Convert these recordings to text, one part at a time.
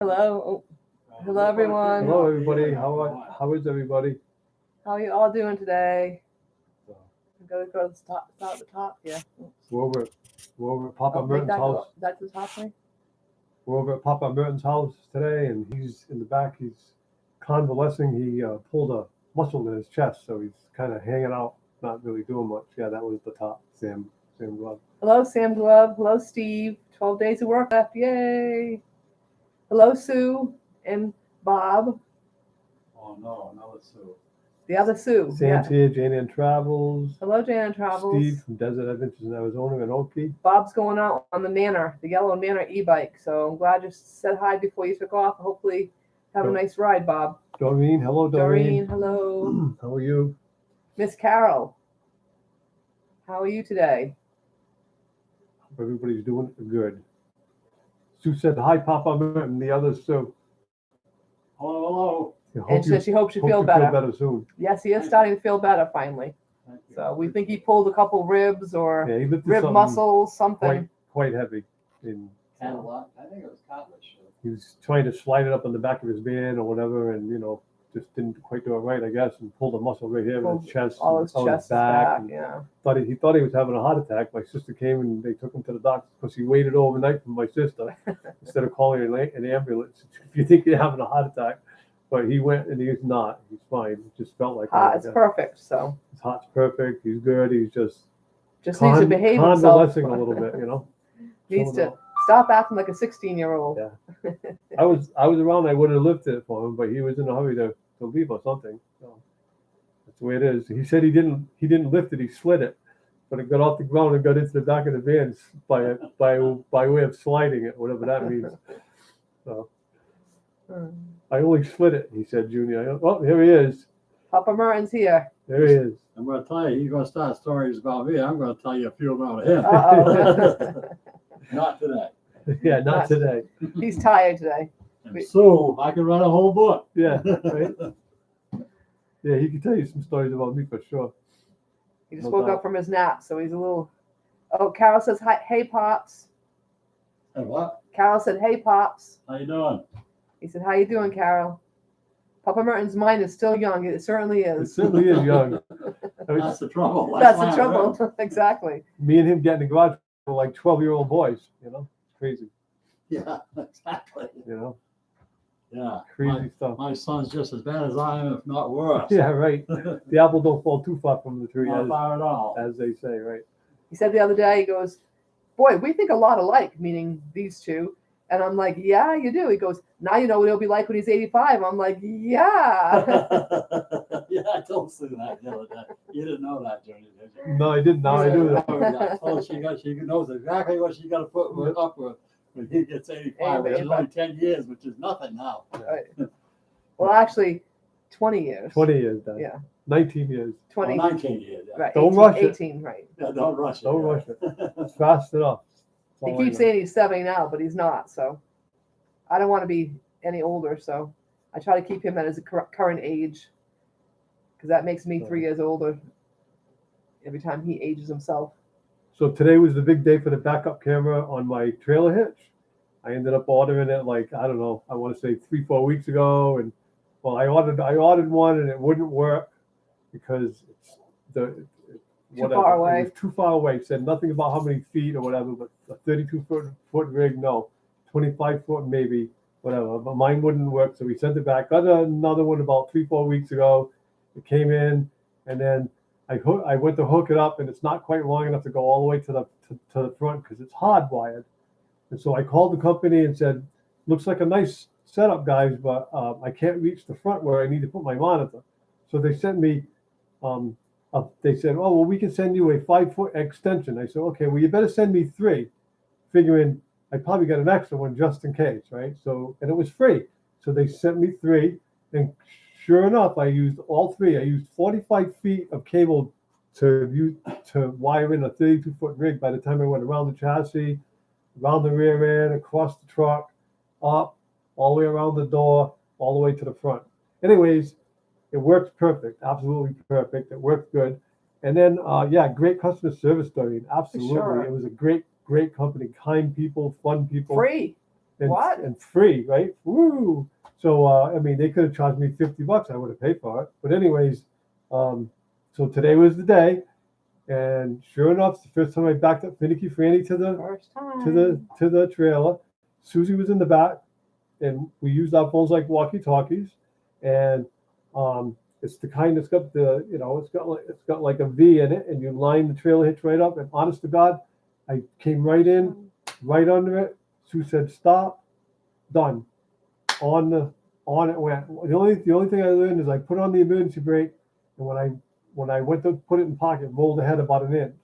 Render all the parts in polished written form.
Hello. Hello, everyone. Hello, everybody. How is everybody? How are you all doing today? So, Go to the top, start at the top. Yeah. we're over at Papa Oh, make Merton's that go house. up. That to the top, right? We're over at Papa Merton's house today, and he's in the back. He's convalescing. He pulled a muscle in his chest, so he's kind of hanging out, not really doing much. Yeah, that was the top. Sam Glove. Hello, Sam Glove. Hello, Steve. 12 days of work left. Yay. Hello, Sue and Bob. Oh no, another Sue. The other Sue. Sam's here. Jane Ann Travels. Hello, Jan Travels. Steve from Desert Adventures in Arizona and Oki. Bob's going out on the Nanner, the yellow Nanner e-bike. So I'm glad you said hi before you took off. Hopefully have a Sure. nice ride, Bob. Doreen. Hello, Doreen, Doreen. hello. How are you? Miss Carol. How are you today? Everybody's doing good. Sue said, hi, Papa Merton. The other Sue. Hello. I hope And you- she hopes you hope feel you better. feel better soon. Yes, he is starting to feel better finally. Thank you. So we think he pulled a couple ribs or Yeah, he lifted rib something muscles, something. quite heavy. And Had a lot. I think it was cartilage. he was trying to slide it up on the back of his van or whatever, and just didn't quite do it right, I guess, and pulled a muscle right here in Pulled his chest, All and his out chest is back. and Yeah. he thought he was having a heart attack. My sister came and they took him to the doctor because he waited overnight for my sister instead of calling an ambulance. If you think you're having a heart attack, but he went and he's not. He's fine. It just felt like It's perfect. So his heart's perfect. He's good. He's just just needs to behave himself. convalescing a little bit, Needs chilling to out. stop acting like a 16-year-old. Yeah. I was around. I would have lifted it for him, but he was in a hurry to leave or something. So that's the way it is. He said he didn't lift it. He slid it, but it got off the ground and got into the back of the van by way of sliding it, whatever that means. So I only slid it. He said, Junior. Oh, here he is. Papa Merton's here. There he is. I'm going to tell you, you're going to start stories about me. I'm going to tell you a few about him. Uh-oh. Not today. Yeah, not today. He's tired today. And Sue, I can run a whole book. Yeah, right. Yeah, he can tell you some stories about me for sure. He just No woke doubt. up from his nap, so he's a little. Oh, Carol says, hi, hey, Pops. Hey, what? Carol said, hey, Pops. How you doing? He said, how you doing, Carol? Papa Merton's mind is still young. It certainly It is. certainly is young. I mean, That's the trouble. That's the why I'm trouble. around. Exactly. me and him get in the garage for like 12-year-old boys, crazy, Yeah, exactly. Yeah. crazy stuff. My son's just as bad as I am, if not worse. Yeah, right. The apple don't fall too far from the tree, Not far at all. as they say, right? He said the other day, he goes, boy, we think a lot alike, meaning these two. And I'm like, yeah, you do. He goes, now you know what he'll be like when he's 85. I'm like, yeah. Yeah, I told Sue that the other day. You didn't know that, Junior, did you? No, I didn't. Now I do that. I told her she knows exactly what she got to put up with when he gets 85, which is only 10 years, which is nothing now. Right. Well, actually, 20 years. 20 years, then. Yeah. 19 years. 20. 19 years. Yeah. Right. Don't 18, rush it. 18, right. Yeah, don't rush it. Don't yeah. rush it. It's fast enough. He That's all I keeps know. saying he's 70 now, but he's not. So I don't want to be any older. So I try to keep him at his current age because that makes me 3 years older every time he ages himself. So today was the big day for the backup camera on my trailer hitch. I ended up ordering it like, I don't know, I want to say 3-4 weeks ago. And well, I ordered one and it wouldn't work because it's far away. It was too far away. It said nothing about how many feet or whatever, but a 32-foot rig, no. 25-foot maybe, whatever. But mine wouldn't work, so we sent it back. Got another one about 3-4 weeks ago. It came in, and then I went to hook it up, and it's not quite long enough to go all the way to the front because it's hardwired. And so I called the company and said, "Looks like a nice setup, guys, but I can't reach the front where I need to put my monitor." So they sent me. They said, "Oh, well, we can send you a 5-foot extension." I said, "Okay, well, you better send me 3," figuring I probably got an extra one just in case, right? So, and it was free. So they sent me 3, and sure enough, I used all 3. I used 45 feet of cable to wire in a 32-foot rig. By the time I went around the chassis, around the rear end, across the truck, up, all the way around the door, all the way to the front. Anyways, it works perfect, absolutely perfect. It worked good. And then, great customer service story. Absolutely. Sure. It was a great company, kind people, fun people. Free. What? and free, right? Woo! So I mean, they could have charged me $50. I would have paid for it. But anyways, so today was the day, and sure enough, it's the first time I backed up Finicky Franny to the First time. to the trailer. Susie was in the back, and we used our phones like walkie-talkies, and it's the kind that's got the it's got like a V in it, and you line the trailer hitch right up. And honest to God, I came right in, right under it. Sue said stop, done. On it went. The only thing I learned is I put on the emergency brake, and when I went to put it in park, it rolled ahead about an inch.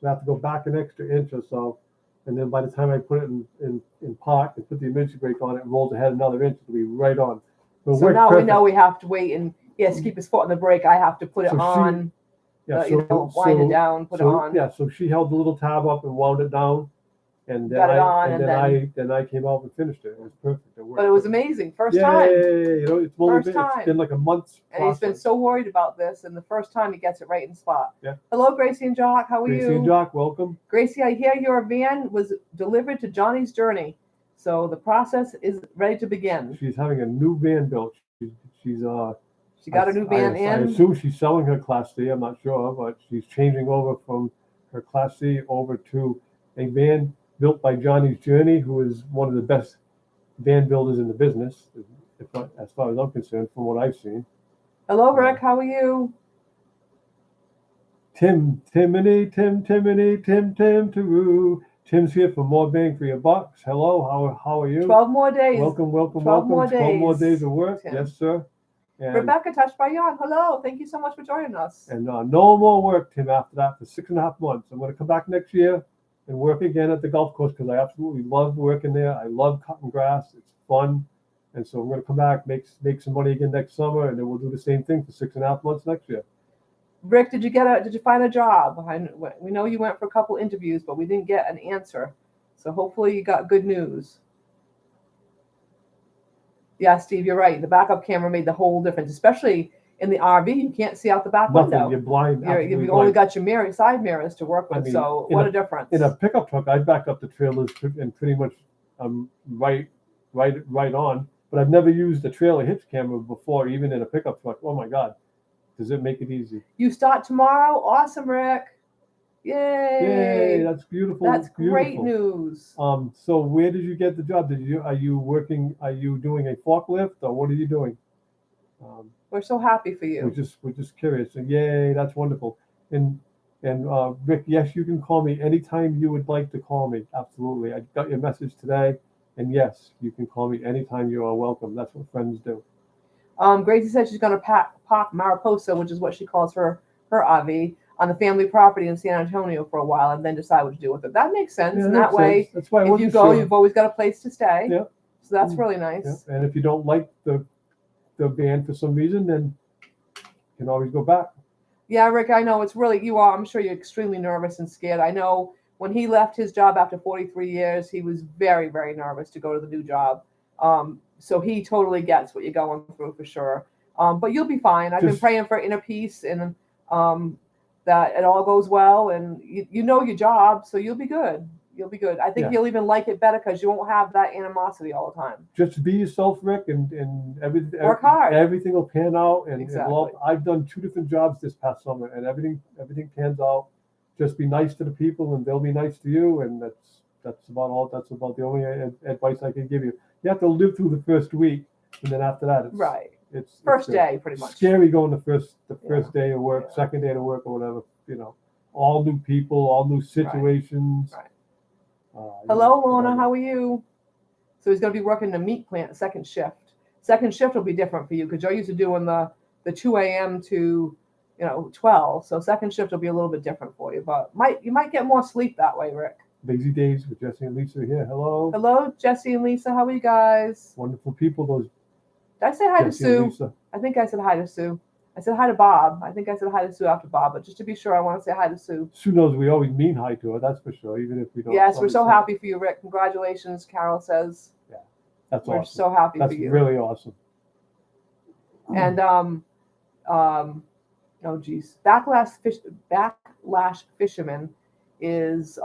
So I have to go back an extra inch or so. And then by the time I put it in park and put the emergency brake on, it rolls ahead another inch. It'll be right on. So now perfect. we know we have to wait, and he has to keep his foot on the brake. I have to put it So she- on, Yeah, wind it down, put it on. Yeah, so she held the little tab up and wound it down, and then Got it on, and then I came out and finished it. It was perfect. It worked. But it was amazing. First Yay! time. You know, it's only First been, it's time. been like a month's And he's been process. so worried about this, and the first time he gets it right in spot. Yeah. Hello, Gracie and Jock. How are Gracie you? and Jock, welcome. Gracie, I hear your van was delivered to Johnny's Journey. So the process is ready to begin. She's having a new van built. She's She got a new van I in. assume she's selling her Class C. I'm not sure, but she's changing over from her Class C over to a van built by Johnny's Journey, who is one of the best van builders in the business, as far as I'm concerned, from what I've seen. Hello, Rick. How are you? Timothy, Taroo. Tim's here for more bang for your bucks. Hello, how are you? 12 more days. Welcome. 12 more 12 more days, days of work. Tim. Yes, sir. And, Rebecca Touched by Yon. Hello. Thank you so much for joining us. and no more work, Tim, after that for 6.5 months. I'm going to come back next year and work again at the golf course because I absolutely love working there. I love cutting grass. It's fun. And so I'm going to come back, make some money again next summer, and then we'll do the same thing for 6.5 months next year. Rick, did you find a job? We know you went for a couple interviews, but we didn't get an answer. So hopefully you got good news. Yeah, Steve, you're right. The backup camera made the whole difference, especially in the RV. You can't see out the back Nothing. window. You're blind. You've absolutely only blind. got your side mirrors to work with. I mean, So in what a difference. In a pickup truck, I back up the trailers and pretty much right on. But I've never used a trailer hitch camera before, even in a pickup truck. Oh my God, does it make it easy? You start tomorrow? Awesome, Rick. Yay. Yay, that's beautiful. That's great beautiful. news. So where did you get the job? Are you doing a forklift or what are you doing? We're so happy for you. We're just curious. And yay, that's wonderful. And Rick, yes, you can call me anytime you would like to call me. Absolutely. I got your message today. And yes, you can call me anytime. You are welcome. That's what friends do. Gracie said she's going to park Mariposa, which is what she calls her RV, on the family property in San Antonio for a while and then decide what to do with it. That makes sense. Yeah, And that that makes way, sense. That's why I if you wasn't go, sure. you've always got a place to stay. Yeah. So that's really nice. Yeah. And if you don't like the band for some reason, then you can always go back. Yeah, Rick, I know it's really, you are. I'm sure you're extremely nervous and scared. I know when he left his job after 43 years, he was very, very nervous to go to the new job. So he totally gets what you're going through for sure. But you'll be fine. I've been praying for inner peace and that it all goes well. And you know your job, so you'll be good. You'll be good. I think you'll even like it better because you won't have that animosity all the time. Just be yourself, Rick, and everything. Work hard. Everything will pan out. And Exactly. I've done 2 different jobs this past summer, and everything pans out. Just be nice to the people, and they'll be nice to you. And that's about all. That's about the only advice I can give you. You have to live through the first week, and then after that, it's Right. It's First day, pretty much. Scary going the first Yeah. day of work, Yeah. second day of work, or whatever. You know, all new people, all new situations. Right. You Hello, know, Lorna. whatever. How are you? So he's going to be working the meat plant second shift. Second shift will be different for you because you're used to doing the 2 a.m. to 12. So second shift will be a little bit different for you, but you might get more sleep that way, Rick. Lazy Days with Jesse and Lisa here. Hello. Hello, Jesse and Lisa. How are you guys? Wonderful people, those Did I say hi to Jesse and Sue? Lisa. I think I said hi to Sue. I said hi to Bob. I think I said hi to Sue after Bob, but just to be sure, I want to say hi to Sue. Sue knows we always mean hi to her, that's for sure, even if we don't. Yes, we're always so say it. happy for you, Rick. Congratulations, Carol says. That's We're awesome. so happy That's for you. really awesome. And Backlash Fisherman is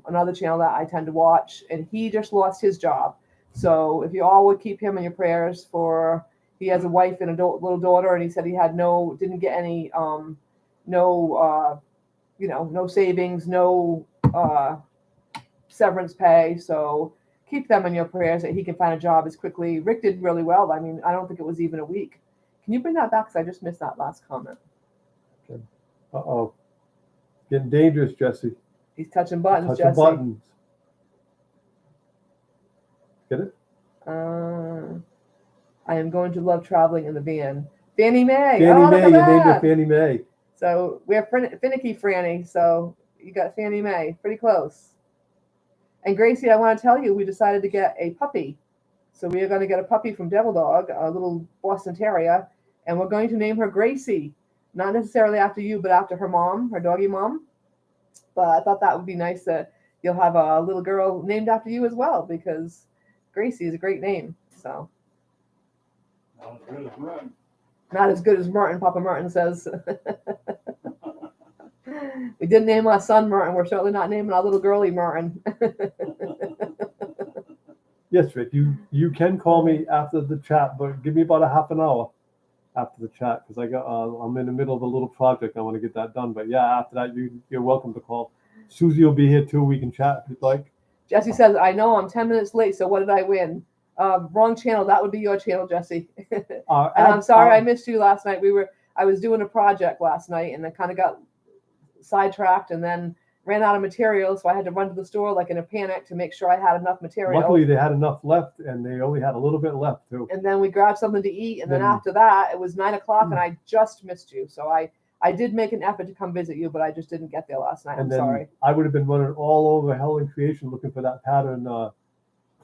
another channel that I tend to watch, and he just lost his job. So if you all would keep him in your prayers for, he has a wife and a little daughter, and he said he had didn't get any, no savings, no severance pay. So keep them in your prayers that he can find a job as quickly. Rick did really well. I mean, I don't think it was even a week. Can you bring that back? Because I just missed that last comment. Uh-oh. Getting dangerous, Jesse. He's touching buttons, Touching Jesse. buttons. Get it? I am going to love traveling in the van. Fannie Mae. Fannie Oh, look Mae, at you named her that. Fannie Mae. So we're finicky Franny. So you got Fannie Mae. Pretty close. And Gracie, I want to tell you, we decided to get a puppy. So we are going to get a puppy from Devil Dog, a little Boston Terrier, and we're going to name her Gracie. Not necessarily after you, but after her mom, her doggy mom. But I thought that would be nice that you'll have a little girl named after you as well, because Gracie is a great name. So Not as good as Merton. not as good as Merton, Papa Merton says. We didn't name our son Merton. We're certainly not naming our little girlie Merton. Yes, Rick, you can call me after the chat, but give me about a half an hour after the chat, because I'm in the middle of a little project. I want to get that done. But yeah, after that, you're welcome to call. Susie will be here too. We can chat if you'd like. Jesse says, I know I'm 10 minutes late, so what did I win? Wrong channel. That would be your channel, Jesse. And I'm sorry I missed you last night. I was doing a project last night, and I kind of got sidetracked and then ran out of material, so I had to run to the store like in a panic to make sure I had enough material. Luckily, they had enough left, and they only had a little bit left too. And then we grabbed something to eat, and then Then- after that, it was 9 o'clock, and I just missed you. So I did make an effort to come visit you, but I just didn't get there last night. I'm And then sorry. I would have been running all over Hell and Creation looking for that pattern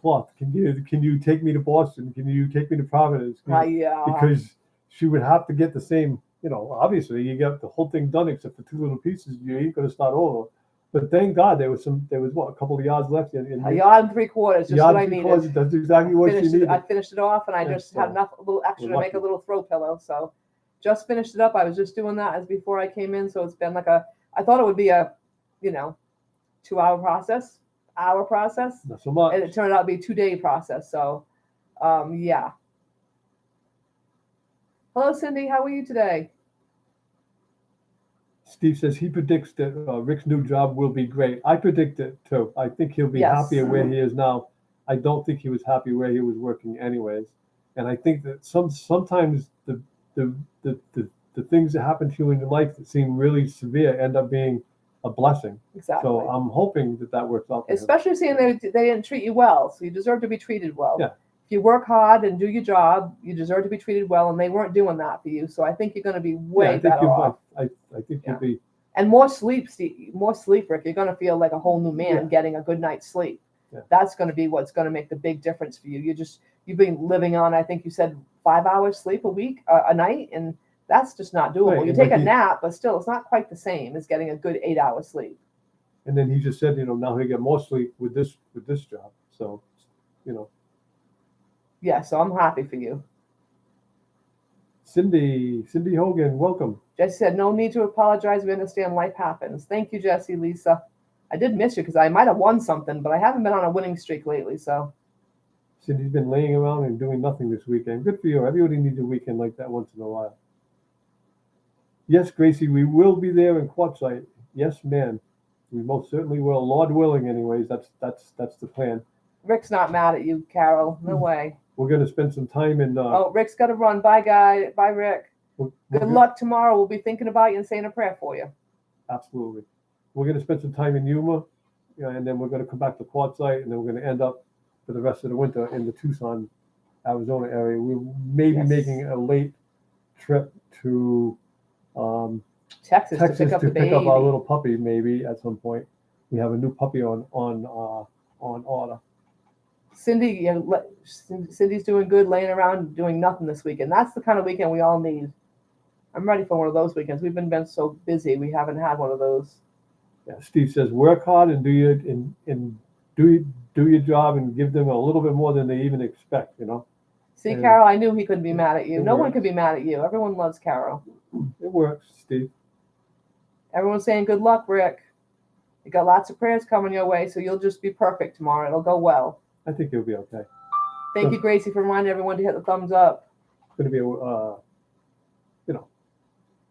cloth. Can you take me to Boston? Can you take me to Providence? Because she would have to get the same. Obviously you get the whole thing done except for 2 little pieces. You ain't going to start over. But thank God there was what, a couple of yards left. A yard and 3/4, just what I needed. That's exactly what she needed. I finished it off, and I Yeah, just had so enough, a little extra we're to make a lucky. little throw pillow. So just finished it up. I was just doing that as before I came in. So it's been like I thought it would be a, 2-hour process, Not so much. and it turned out to be a 2-day process. So, yeah. Hello, Cindy. How are you today? Steve says he predicts that Rick's new job will be great. I predict it too. I think he'll be Yes. happier where he is now. I don't think he was happy where he was working anyways. And I think that sometimes the things that happen to you in your life that seem really severe end up being a blessing. Exactly. So I'm hoping that works out for him. Especially seeing they didn't treat you well, so you deserve to be treated well. Yeah. If you work hard and do your job, you deserve to be treated well, and they weren't doing that for you. So I think you're going to be way better off. I think Yeah. you'll be. And more sleep, Steve, Rick. You're going to feel like a whole new man Yeah. getting a good night's sleep. Yeah. That's going to be what's going to make the big difference for you. You've been living on, I think you said 5 hours sleep a night, and that's just not doable. Right, You and take like a nap, but still, it's not quite the same as getting a good 8 hours sleep. And then he just said, now he'll get more sleep with this job. So, Yeah, so I'm happy for you. Cindy Hogan, welcome. Jesse said, no need to apologize. We understand life happens. Thank you, Jesse, Lisa. I did miss you because I might have won something, but I haven't been on a winning streak lately. So Cindy's been laying around and doing nothing this weekend. Good for you. Everybody needs a weekend like that once in a while. Yes, Gracie, we will be there in Quartzsite. Yes, ma'am. We most certainly will. Lord willing, anyways. That's the plan. Rick's not mad at you, Carol. No way. We're going to spend some time in. Oh, Rick's got to run. Bye, guy. Bye, Rick. we're Good go- luck tomorrow. We'll be thinking about you and saying a prayer for you. Absolutely. We're going to spend some time in Yuma, and then we're going to come back to Quartzsite, and then we're going to end up for the rest of the winter in the Tucson, Arizona area. We may be Yes. making a late trip to Texas to Texas pick up the to pick baby. up our little puppy maybe at some point. We have a new puppy on order. Cindy, Cindy's doing good, laying around doing nothing this weekend. That's the kind of weekend we all need. I'm ready for one of those weekends. We've been so busy, we haven't had one of those. Yeah, Steve says work hard and do your job and give them a little bit more than they even expect. See, And Carol, I knew he couldn't be mad at you. it No one works. could be mad at you. Everyone loves Carol. It works, Steve. Everyone's saying good luck, Rick. You got lots of prayers coming your way, so you'll just be perfect tomorrow. It'll go well. I think you'll be okay. Thank you, Gracie, for reminding everyone to hit the thumbs up. It's going to be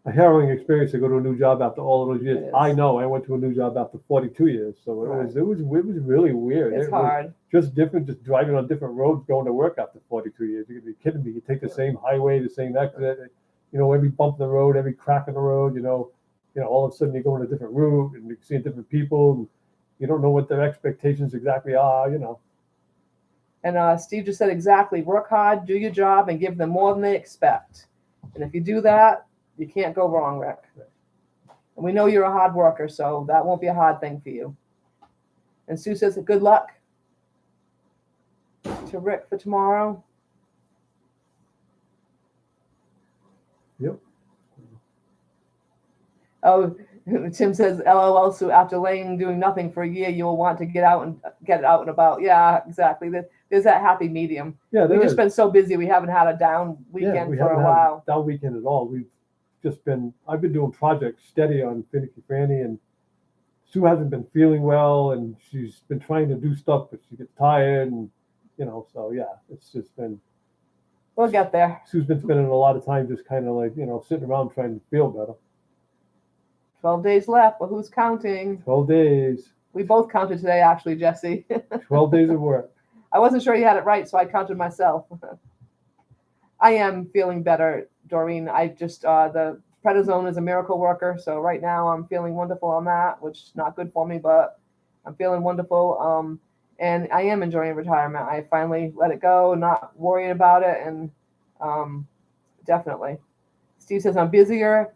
a harrowing experience to go to a new job after all of those It years. is. I know I went to a new job after 42 years, so it was really weird. It's It was hard. just different, just driving on different roads, going to work after 42 years. You're gonna be kidding me. You take the same highway, the same exit, every bump in the road, every crack in the road, all of a sudden you go on a different route and you're seeing different people and you don't know what their expectations exactly are, And Steve just said exactly, work hard, do your job, and give them more than they expect. And if you do that, you can't go wrong, Rick. And we know you're a hard worker, so that won't be a hard thing for you. And Sue says good luck to Rick for tomorrow. Yep. Oh, Tim says, LOL, Sue, after laying doing nothing for a year, you'll want to get out and about. Yeah, exactly. There's that happy medium. Yeah, We've there just is. been so busy, we haven't had a down weekend we for haven't a had while. down weekend at all. I've been doing projects steady on Finicky Franny, and Sue hasn't been feeling well, and she's been trying to do stuff, but she gets tired, and so yeah, it's just been. We'll get there. Sue's been spending a lot of time just kind of like sitting around trying to feel better. 12 days left, but who's counting? 12 days. We both counted today, actually, Jesse. 12 days of work. I wasn't sure you had it right, so I counted myself. I am feeling better, Doreen. I just, the prednisone is a miracle worker, so right now I'm feeling wonderful on that, which is not good for me, but I'm feeling wonderful. And I am enjoying retirement. I finally let it go, not worrying about it, and definitely. Steve says, I'm busier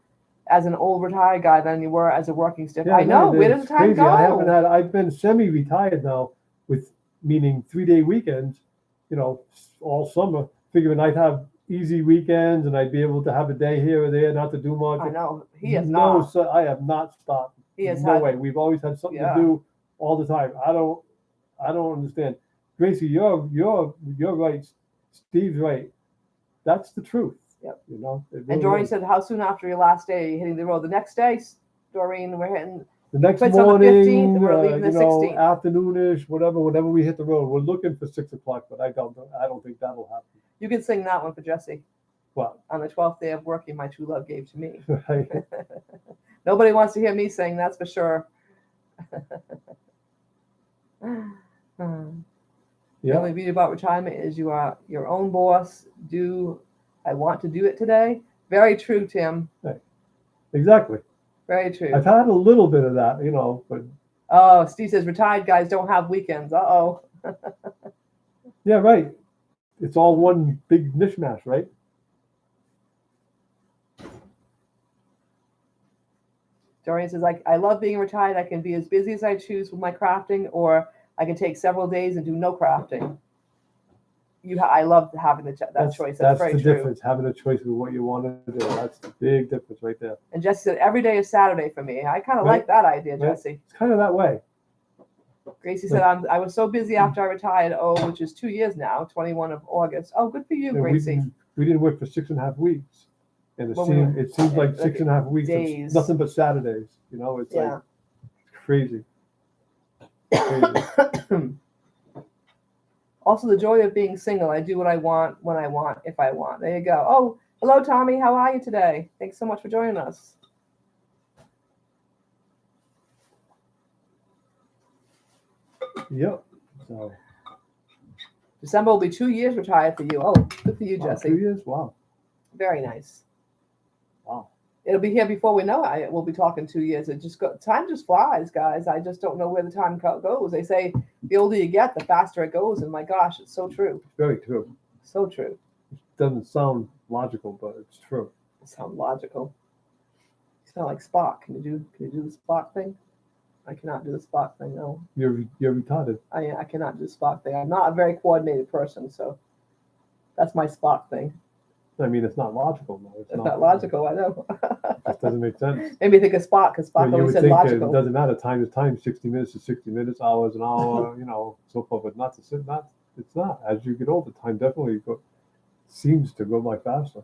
as an old retired guy than you were as a working stiff. Yeah, I know. no, Where does it's the time crazy. go? I've been semi-retired now, meaning 3-day weekends, all summer, figuring I'd have easy weekends and I'd be able to have a day here or there, not to do much. I know. He has No, not. so I have not stopped. He has No had. way. We've always had something Yeah. to do all the time. I don't understand. Gracie, you're right. Steve's right. That's the truth. Yep. It And really Doreen is. said, how soon after your last day are you hitting the road? The next day, Doreen, we're hitting. The next Quits on the morning, 15th, and we're leaving the 16th. afternoonish, whenever we hit the road. We're looking for 6 o'clock, but I don't think that'll happen. You can sing that one for Jesse. Well, On the 12th day of working, my true love gave to me. right. Nobody wants to hear me sing, that's for sure. The Yeah, only beauty about retirement is you are your own boss. I want to do it today? Very true, Tim. exactly. Very true. I've had a little bit of that, but Oh, Steve says retired guys don't have weekends. Uh-oh. yeah, right. It's all one big mishmash, right? Dorian says, I love being retired. I can be as busy as I choose with my crafting, or I can take several days and do no crafting. I love having that choice. That's very the true. difference. Having a choice with what you want to do. That's the big difference right there. And Jesse said, every day is Saturday for me. I kind of Right. like that idea, Right. Jesse. It's kind of that way. Gracie said, I was so busy after I retired. Oh, which is 2 years now, 21 of August. Oh, good for you, And Gracie. we didn't work for 6.5 weeks. And it Well, seems like like 6.5 weeks. days. It's nothing but Saturdays. It's Yeah. like crazy. Crazy. Also, the joy of being single. I do what I want, when I want, if I want. There you go. Oh, hello, Tommy. How are you today? Thanks so much for joining us. Yep. So December will be 2 years retired for you. Oh, good for you, wow, Jesse. 2 years. Wow. Very nice. Wow. It'll be here before we know it. We'll be talking 2 years. Time just flies, guys. I just don't know where the time goes. They say the older you get, the faster it goes. And my gosh, it's so true. Very true. So true. Doesn't sound logical, but it's true. It sounds logical. You sound like Spock. Can you do the Spock thing? I cannot do the Spock thing. No, You're retarded. I cannot do the Spock thing. I'm not a very coordinated person, so that's my Spock thing. I mean, it's not logical. No, It's not logical. I know. It doesn't make sense. Maybe think of Spock because Spock You always would said think that logical. it doesn't matter. Time is time. 60 minutes is 60 minutes. Hours an hour. So forth. But not to sit. It's not. As you get older, time definitely seems to go by faster.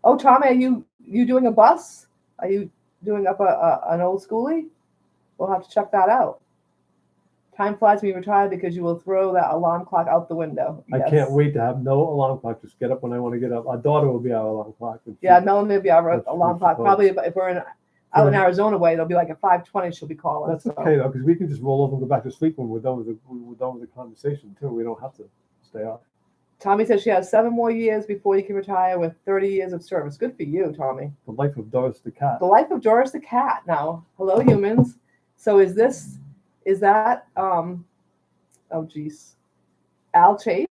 Oh, Tommy, are you doing a bus? Are you doing up an old schoolie? We'll have to check that out. Time flies when you retire because you will throw that alarm clock out the window. I Yes. can't wait to have no alarm clock. Just get up when I want to get up. Our daughter will be our alarm clock. and she- Yeah, Melanie will be our That's alarm what clock. she Probably if we're out in Yeah. Arizona way, it'll be like at 5:20. She'll be calling. That's so. okay though, because we can just roll over and go back to sleep when we're done with the conversation too. We don't have to stay up. Tommy says she has 7 more years before you can retire with 30 years of service. Good for you, Tommy. The life of Doris the cat. The life of Doris the cat. Now, hello humans. So is that oh geez, Al Chafe?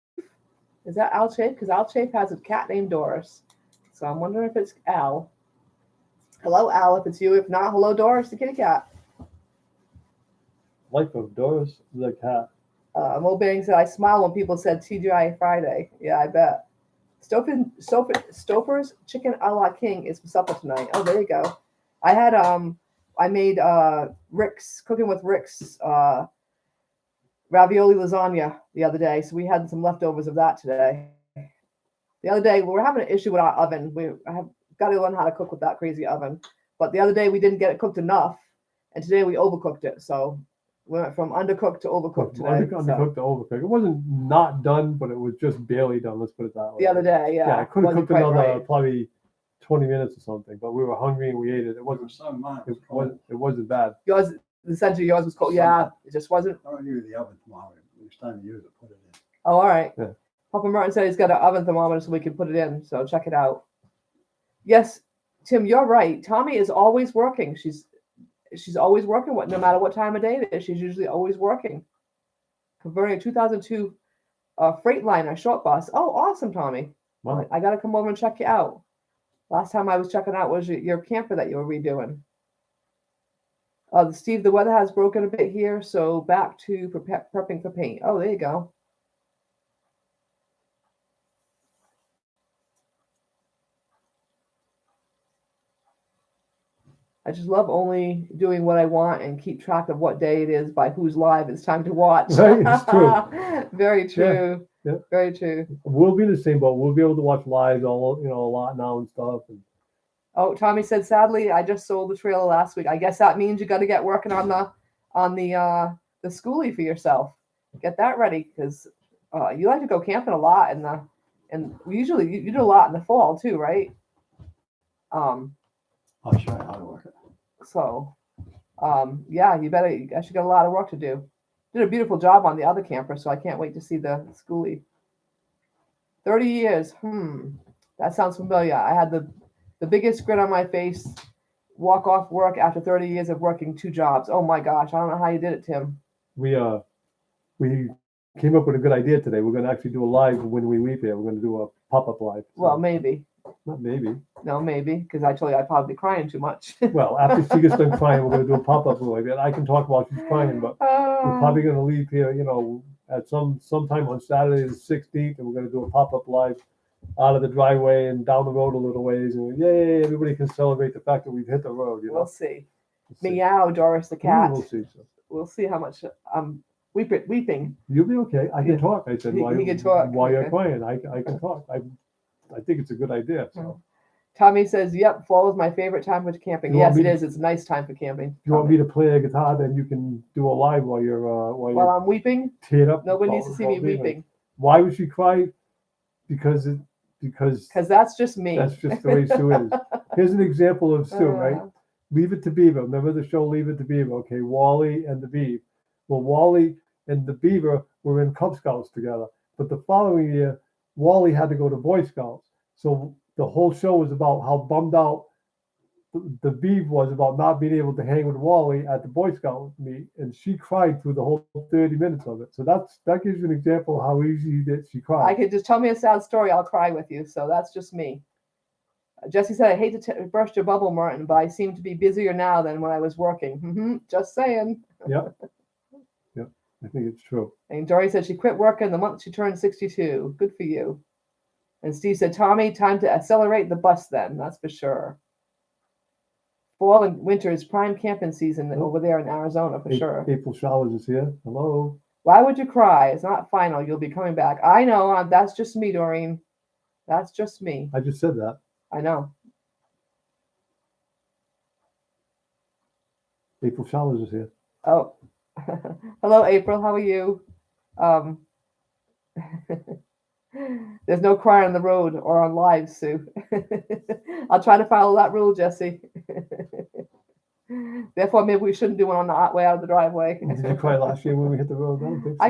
Is that Al Chafe? Because Al Chafe has a cat named Doris. So I'm wondering if it's Al. Hello, Al, if it's you. If not, hello, Doris the kitty cat. Life of Doris the cat. Mo Bang said, I smile when people said TGI Friday. Yeah, I bet. Stouffer's Chicken a la King is for supper tonight. Oh, there you go. I had I made Rick's Cooking with Rick's ravioli lasagna the other day, so we had some leftovers of that today. The other day we were having an issue with our oven. I have got to learn how to cook with that crazy oven. But the other day we didn't get it cooked enough, and today we overcooked it. So we went from undercooked to overcooked today. Undercooked to overcooked. It wasn't not done, but it was just barely done. Let's put it that way. The other day, yeah. I could have wasn't cooked quite another right. probably 20 minutes or something, but we were hungry and we ate it. It wasn't. Some mine It was cold. wasn't bad. Yours, the center of yours was cold. Yeah, it just wasn't. I don't use the oven tomorrow. Next time you use it, put it in. Oh, all right. Yeah. Papa Martin said he's got an oven thermometer so we can put it in. So check it out. Yes, Tim, you're right. Tommy is always working. She's always working. No matter what time of day it is, she's usually always working. Converting a 2002 Freightliner short bus. Oh, awesome, Tommy. Wow. I got to come over and check you out. Last time I was checking out was your camper that you were redoing. Steve, the weather has broken a bit here, so back to prepping for paint. Oh, there you go. I just love only doing what I want and keep track of what day it is by who's live it's time to watch. Right, it's true. Very true. Yeah. Very true. We'll be in the same boat. We'll be able to watch live a lot now and stuff. And Oh, Tommy said, sadly, I just sold the trailer last week. I guess that means you got to get working on the schoolie for yourself. Get that ready because you like to go camping a lot and usually you do a lot in the fall too, right? I'll show you how to work it. So, yeah, you actually got a lot of work to do. Did a beautiful job on the other camper, so I can't wait to see the schoolie. 30 years. That sounds familiar. I had the biggest grin on my face, walk off work after 30 years of working 2 jobs. Oh my gosh, I don't know how you did it, Tim. we came up with a good idea today. We're going to actually do a live when we leave here. We're going to do a pop-up live. So, Well, maybe. not maybe. No, maybe, because I told you I'd probably be crying too much. Well, after she gets done crying, we're going to do a pop-up like that. I can talk while she's crying, but we're probably going to leave here, at sometime on Saturday the 16th, and we're going to do a pop-up live out of the driveway and down the road a little ways, and yay, everybody can celebrate the fact that we've hit the road. We'll see. We'll see. Meow, Doris the cat. We'll see. So. We'll see how much I'm weeping. You'll be okay. I can Yeah. talk. I said, He while, can talk. while you're Okay. crying, I can talk. I think it's a good idea. So. Tommy says, yep, fall is my favorite time for camping. You want Yes, it me- is. It's a nice time for camping. If you want me to play a guitar, then you can do a live while you're While I'm weeping, teared up. nobody needs to see me about being weeping Why would she cry? Because because that's just me. that's just the way Sue is. Here's an example of Sue, right? Leave It to Beaver. Remember the show Leave It to Beaver? Okay, Wally and the Beaver. Well, Wally and the Beaver were in Cub Scouts together. But the following year, Wally had to go to Boy Scouts. So the whole show was about how bummed out the Beaver was about not being able to hang with Wally at the Boy Scout meet. And she cried through the whole 30 minutes of it. So that gives you an example of how easy that she I cried. could just tell me a sad story. I'll cry with you. So that's just me. Jesse said, I hate to burst your bubble, Martin, but I seem to be busier now than when I was working. Just saying. Yep. I think it's true. And Dory said she quit working the month she turned 62. Good for you. And Steve said, Tommy, time to accelerate the bus then. That's for sure. Fall and winter is prime camping season over there in Arizona for sure. April Showers is here. Hello. Why would you cry? It's not final. You'll be coming back. I know. That's just me, Doreen. That's just me. I just said that. I know. April Showers is here. Oh, Hello, April. How are you? Um, there's no crying on the road or on live, Sue. I'll try to follow that rule, Jesse. Therefore, maybe we shouldn't do one on the way out of the driveway. Did you cry last year when we hit the road? I don't think so.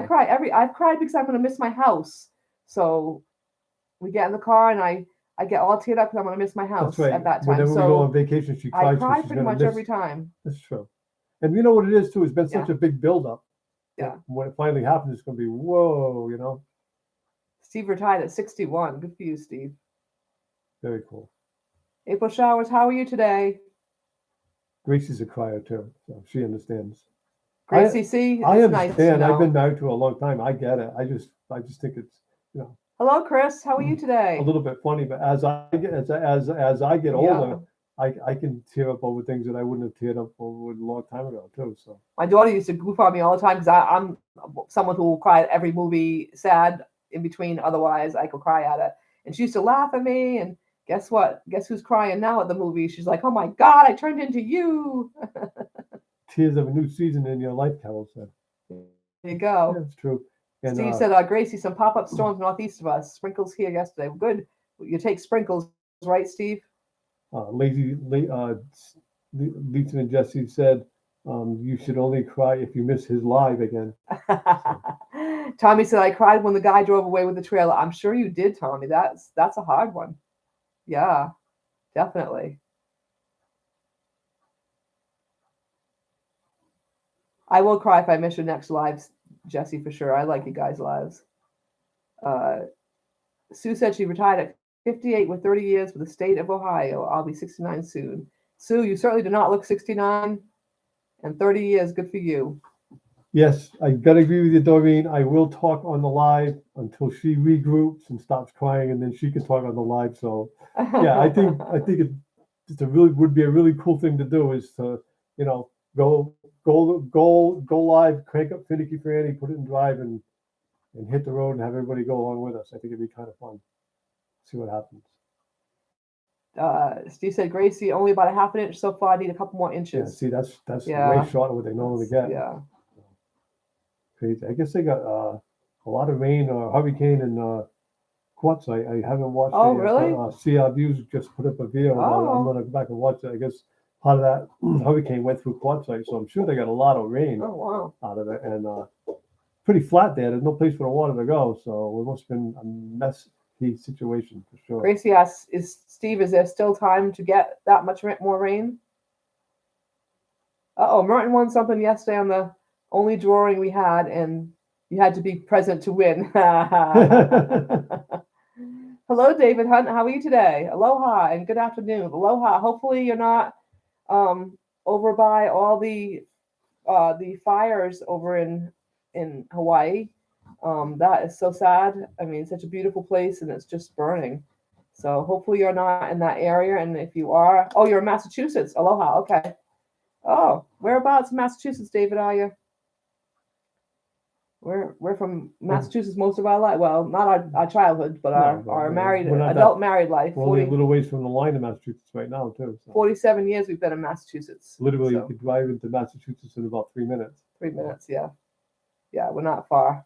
I've cried because I'm going to miss my house. So we get in the car and I get all teared up because I'm going to miss my house That's right. at that time. Whenever we go So on vacation, she I cries. cry she's pretty gonna much miss. every time. That's true. And you know what it is too? It's been such Yeah. a big buildup. Yeah. When it finally happens, it's going to be whoa. You know, Steve retired at 61. Good for you, Steve. very cool. April Showers, how are you today? Gracie's a crier too, so she understands. Gracie, see, I it's nice to understand. I've been know. married to her a long time. I get it. I just think it's Hello, Chris. How are you a today? little bit funny. But as I get older, I can tear up over things that I wouldn't have teared up over a long time ago too. So My daughter used to goof on me all the time because I'm someone who will cry at every movie, sad in between. Otherwise, I could cry at it. And she used to laugh at me. And guess what? Guess who's crying now at the movie? She's like, "Oh my God, I turned into you." tears of a new season in your life, Carol said. There you go. Yeah, it's true. And Steve said, Gracie, some pop-up storms northeast of us. Sprinkles here yesterday. Good. You take sprinkles, right, Steve? Lisa and Jesse said, you should only cry if you miss his live again. Tommy said, I cried when the guy drove away with the trailer. I'm sure you did, Tommy. That's a hard one. Yeah, definitely. I will cry if I miss your next lives, Jesse, for sure. I like you guys' lives. Sue said she retired at 58 with 30 years for the state of Ohio. I'll be 69 soon. Sue, you certainly do not look 69, and 30 years, good for you. Yes, I gotta agree with you, Doreen. I will talk on the live until she regroups and stops crying, and then she can talk on the live. So yeah, I think it's would be a really cool thing to do is to go live, crank up Finicky Franny, put it in drive, and hit the road and have everybody go along with us. I think it'd be kind of fun. See what happens. Steve said, Gracie, only about a half an inch so far. I need a couple more Yeah, inches. see, that's Yeah. way short of what they normally get. Yeah. Crazy. I guess they got a lot of rain or hurricane in Quartzsite. I haven't watched Oh, it yet, really? but, CR Views just put up a video. Oh. I'm gonna go back and watch it. I guess part of that hurricane went through Quartzsite, so I'm sure they got a lot of rain Oh, wow. out of it, and pretty flat there. There's no place for the water to go, so it must have been a messy situation for sure. Gracie asks, is there still time to get that much more rain? Uh-oh, Merton won something yesterday on the only drawing we had, and you had to be present to win. Hello, David Hunt. How are you today? Aloha and good afternoon. Aloha. Hopefully you're not over by all the fires over in Hawaii. That is so sad. I mean, such a beautiful place, and it's just burning. So hopefully you're not in that area. And if you are, oh, you're in Massachusetts. Aloha. Okay. Oh, whereabouts in Massachusetts, David, are you? We're from Massachusetts most of our life. Well, not our childhood, but our married adult married life. We're only a little ways from the line in Massachusetts right now, too. So. 47 years we've been in Massachusetts. Literally, so. You could drive into Massachusetts in about 3 minutes. 3 minutes, yeah. Yeah, we're not far.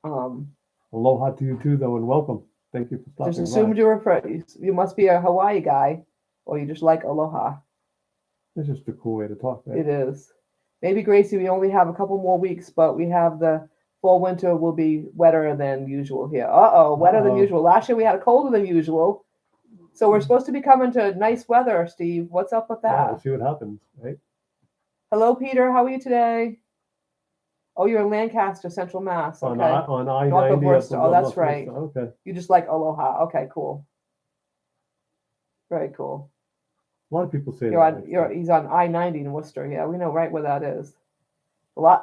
Aloha to you too, though, and welcome. Thank you for stopping Just assumed you must be a Hawaii guy, or you just like aloha. It's just a cool way to talk, right? It is. Maybe, Gracie, we only have a couple more weeks, but we have the fall winter will be wetter than usual here. Wetter than usual. Last year we had a colder than usual. So we're supposed to be coming to nice weather, Steve. What's up with that? Yeah, we'll see what happens, right? Hello, Peter. How are you today? Oh, you're in Lancaster, Central Mass. Okay. On I-90. North of Worcester. Oh, that's right. Okay. You just like aloha. Okay, cool. Very cool. A lot of people say that. He's on I-90 in Worcester. Yeah, we know right where that is.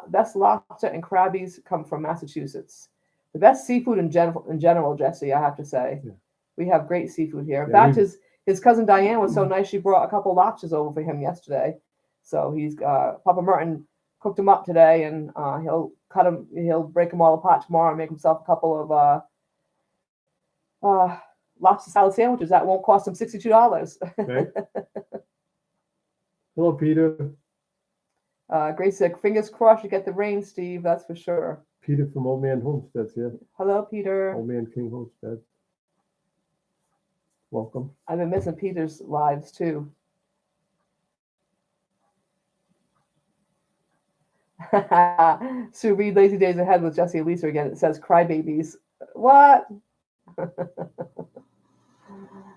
Best lobster and crabbies come from Massachusetts. The best seafood in general, Jesse, I have to say. Yeah. We have great seafood here. In fact, his cousin Diane was so nice, she brought a couple lobsters over for him yesterday. So he's Papa Merton cooked them up today, and he'll break them all apart tomorrow and make himself a couple of lobster salad sandwiches that won't cost him $62. Okay. Hello, Peter. Grace said, fingers crossed you get the rain, Steve. That's for sure. Peter from Old Man Homestead's here. Hello, Peter. Old Man King Homestead. Welcome. I've been missing Peter's lives too. Sue Reed, Lazy Days Ahead with Jesse and Lisa again. It says crybabies. What?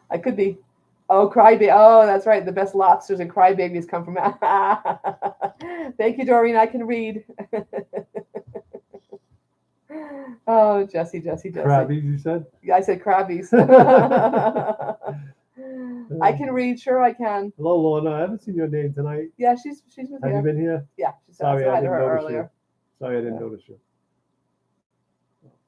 I could be. Oh, crybaby. Oh, that's right. The best lobsters and crybabies come from. Thank you, Doreen. I can read. Oh, Jesse. Krabbies, you said? Yeah, I said crabbies. I can read. Sure, I can. Hello, Lorna. I haven't seen your name tonight. Yeah, she's with Have you you. been here? Yeah, she said Sorry, I I had didn't her notice earlier. you. Sorry, I didn't Yeah. notice you.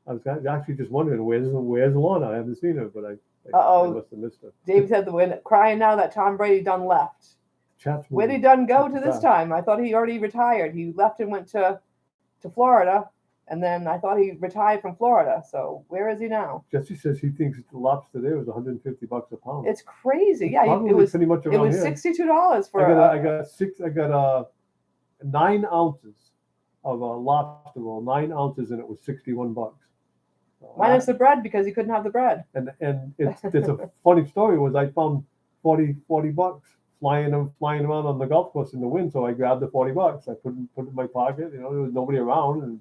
I was actually just wondering where's Lorna? I haven't seen her, but I Uh-oh. must have missed her. David said the win. Crying now that Tom Brady done left. Chat's Where moving. did Dunn go to this Fast. time? I thought he already retired. He left and went to Florida, and then I thought he retired from Florida. So where is he now? Jesse says he thinks the lobster there was $150 a pound. It's crazy. Yeah, Probably it was pretty much around here. $62 for. I got 9 ounces of a lobster roll, 9 ounces, and it was $61. So minus the bread because he couldn't have the bread. and it's a funny story was I found $40 flying around on the golf course in the wind, so I grabbed the $40. I put it in my pocket. You know, there was nobody around, and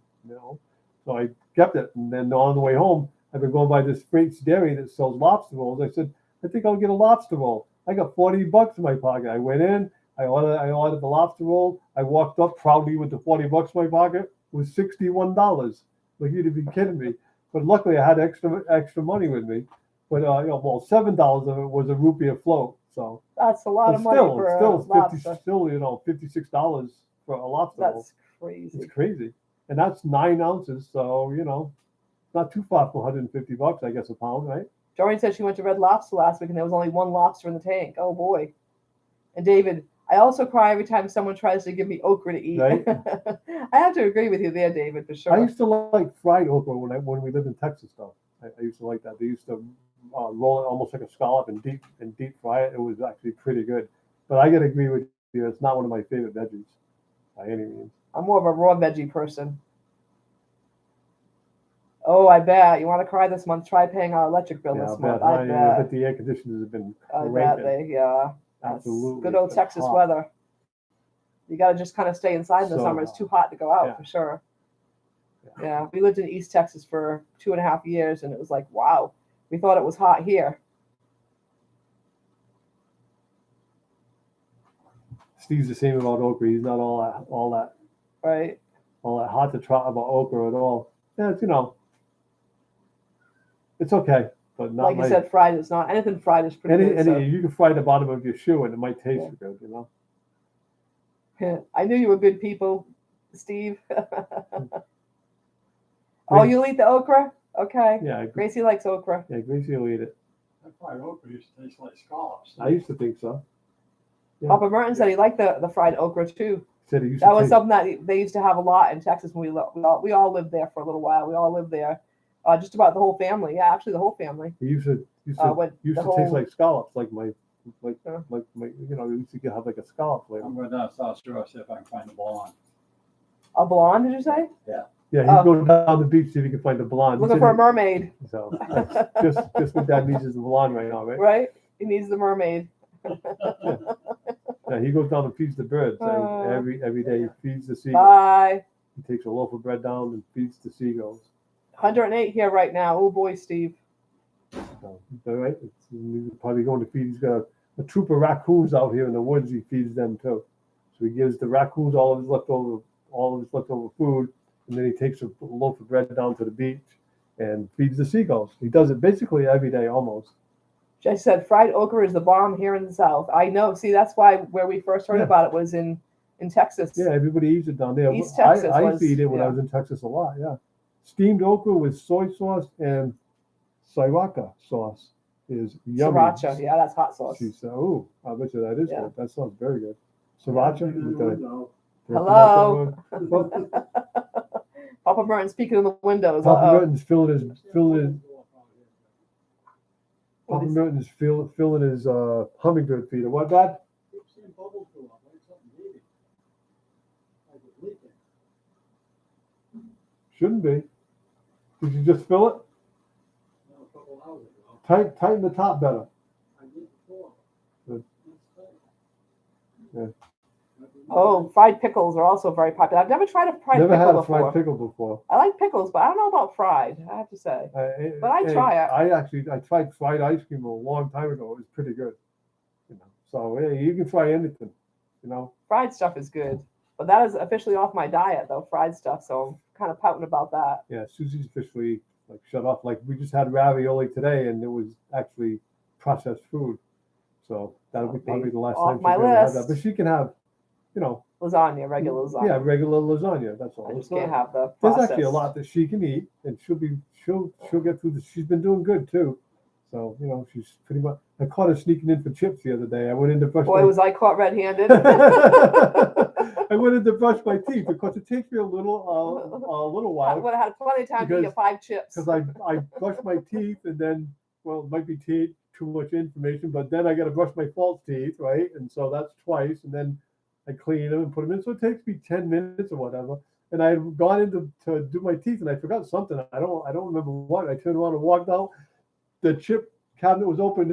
so I kept it. And then on the way home, I've been going by this Frate's Dairy that sells lobster rolls. I said, I think I'll get a lobster roll. I got $40 in my pocket. I went in, I ordered the lobster roll. I walked up proudly with the $40 in my pocket. It was $61. Like, you'd be kidding me. But luckily, I had extra money with me. But $7 of it was a rupee a float. So That's a lot but of money for a lobster. $56 for a lobster roll. That's crazy. It's crazy, and that's 9 ounces. So not too far from $150, I guess, a pound, right? Doreen said she went to Red Lobster last week and there was only one lobster in the tank. Oh boy. And David, I also cry every time someone tries to give me okra to eat. Right. I have to agree with you there, David, for sure. I used to like fried okra when we lived in Texas, though. I used to like that. They used to roll it almost like a scallop and deep fry it. It was actually pretty good. But I gotta agree with you. It's not one of my favorite veggies by any means. I'm more of a raw veggie person. Oh, I bet. You want to cry this month? Try paying our electric bill this month. I bet. But the air conditioners have been I bet cranking. yeah. That's Absolutely. good old It's Texas hot. weather. You got to just kind of stay inside in the So summer. It's hot. too hot to go out Yeah. for sure. Yeah. Yeah, we lived in East Texas for 2.5 years, and it was like, wow, we thought it was hot here. Steve's the same about okra. He's not all that Right? hot to trot about okra at all. Yeah, it's okay, but not Like you said, fried is not anything fried is pretty good. So. you can fry the bottom of your shoe and it might taste good, I knew you were good people, Steve. Oh, you'll eat the okra? Okay. Yeah, Gracie likes okra. yeah, Gracie will eat it. That fried okra used to taste like scallops. I used to think so. Yeah. Papa Merton said he liked the fried okra too. Said he used That to was taste- something that they used to have a lot in Texas when we all lived there for a little while. We all lived there, just about the whole family. Yeah, actually the whole family. He used to When used the to taste whole- like scallops, like my Yeah. we used to have like a scallop flavor. I'm going down South Shore, see if I can find a blonde. A blonde, did you say? Yeah, he's Oh. going down the beach see if he can find a blonde. He Looking said for a he- mermaid, So that's just what that needs is a blonde right now, right? right? He needs the mermaid. Yeah, he goes down and feeds the birds Oh. every day. He feeds the seagulls. Bye. He takes a loaf of bread down and feeds the seagulls. 108 here right now. Oh boy, Steve. So, all right, he's probably going to feed. He's got a troop of raccoons out here in the woods. He feeds them too. So he gives the raccoons all of his leftover food, and then he takes a loaf of bread down to the beach and feeds the seagulls. He does it basically every day almost. Jesse said fried okra is the bomb here in the South. I know. See, that's why where we first heard Yeah. about it was in Texas. Yeah, everybody eats it down there. East Texas I was- feed it when I yeah. was in Texas a lot. Yeah, steamed okra with soy sauce and sriracha sauce is yummy. Sriracha. Yeah, that's hot sauce. She said, "Oh, I bet you that is Yeah. good. That sounds very good." Sriracha. Hello. Well, Papa Merton speaking in the windows. Papa Uh-oh. Merton's What is- filling his hummingbird feeder. What, Dad? Shouldn't be. Did you just fill it? No, a couple hours ago. Tighten the top better. I did before. Good. That's tight. Oh, fried pickles are also very popular. I've never tried a fried Never pickle had a before. fried pickle before. I like pickles, but I don't know about fried. I have to say. But I try it. I tried fried ice cream a long time ago. It was pretty good. You know, so yeah, you can fry anything. You know. Fried stuff is good, but that is officially off my diet though. Fried stuff, so I'm kind of pouting about that. Yeah, Susie's officially like shut off. Like we just had ravioli today, and it was actually processed food. So that'll be probably the last Off time my she's ever had that. list. But she can have, you know, Lasagna, regular lasagna. yeah, regular lasagna. That's all. I It's just can't not- have the There's processed. actually a lot that she can eat, and she'll get through this. She's been doing good too. So you know, she's pretty much. I caught her sneaking in for chips the other day. I went in to brush. Boy, was I caught red-handed. I went in to brush my teeth because it takes me a little I while would have had plenty of time to Because- get 5 chips. because I brush my teeth and then it might be too much information, but then I got to brush my false teeth, right? And so that's twice, and then I clean them and put them in. So it takes me 10 minutes or whatever. And I had gone in to do my teeth, and I forgot something. I don't remember what. I turned around and walked out. The chip cabinet was open,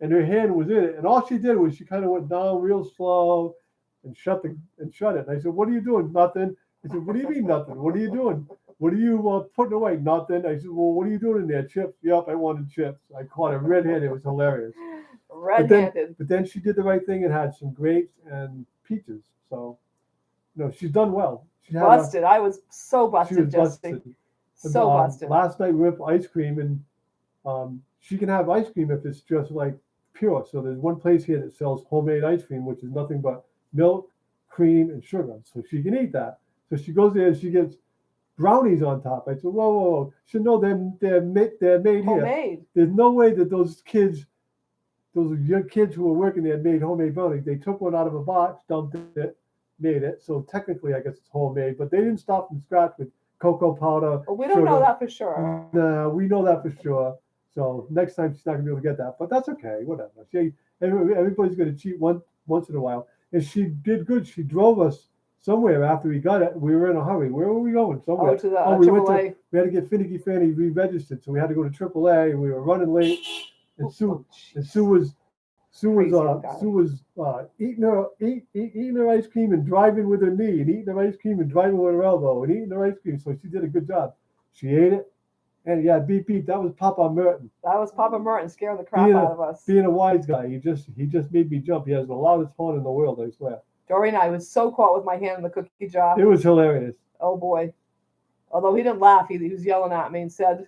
and her hand was in it. And all she did was she kind of went down real slow and shut it. And I said, "What are you doing? Nothing." I said, "What do you mean nothing? What are you doing? What are you putting away? Nothing." I said, "Well, what are you doing in there? Chips?" "Yep, I wanted chips." I caught her red-handed. It was hilarious. Red-handed. But then she did the right thing and had some grapes and peaches. So, she's done well. She had Busted. I was so she busted, was Jesse. busted. So busted. Last night we went for ice cream, and she can have ice cream if it's just like pure. So there's one place here that sells homemade ice cream, which is nothing but milk, cream, and sugar. So she can eat that. So she goes there and she gets brownies on top. I said, "Whoa, whoa, whoa!" She said, "No, they're made here. Homemade. There's no way that those young kids who were working there made homemade brownies. They took one out of a box, dumped it, made it. So technically, I guess it's homemade, but they didn't start from scratch with cocoa powder. Well, we don't know sugar. that for sure. No, we know that for sure. So next time she's not gonna be able to get that, but that's okay. Whatever. Everybody's gonna cheat once in a while, and she did good. She drove us somewhere after we got it. We were in a hurry. Where were we going? Somewhere. Oh, to the we went AAA. we had to get Finicky Fanny re-registered, so we had to go to AAA, and we were running late. And Sue was Crazy old guy. eating her ice cream and driving with her knee, and eating her ice cream and driving with her elbow, and eating her ice cream. So she did a good job. She ate it, and yeah, beep beep. That was Papa Merton. That was Papa Merton scaring the crap Yeah. out of us. Being a wise guy, he just made me jump. He has the loudest horn in the world, I swear. Dory and I was so caught with my hand in the cookie jar. It was hilarious. Oh boy. Although he didn't laugh, he was yelling at me and said,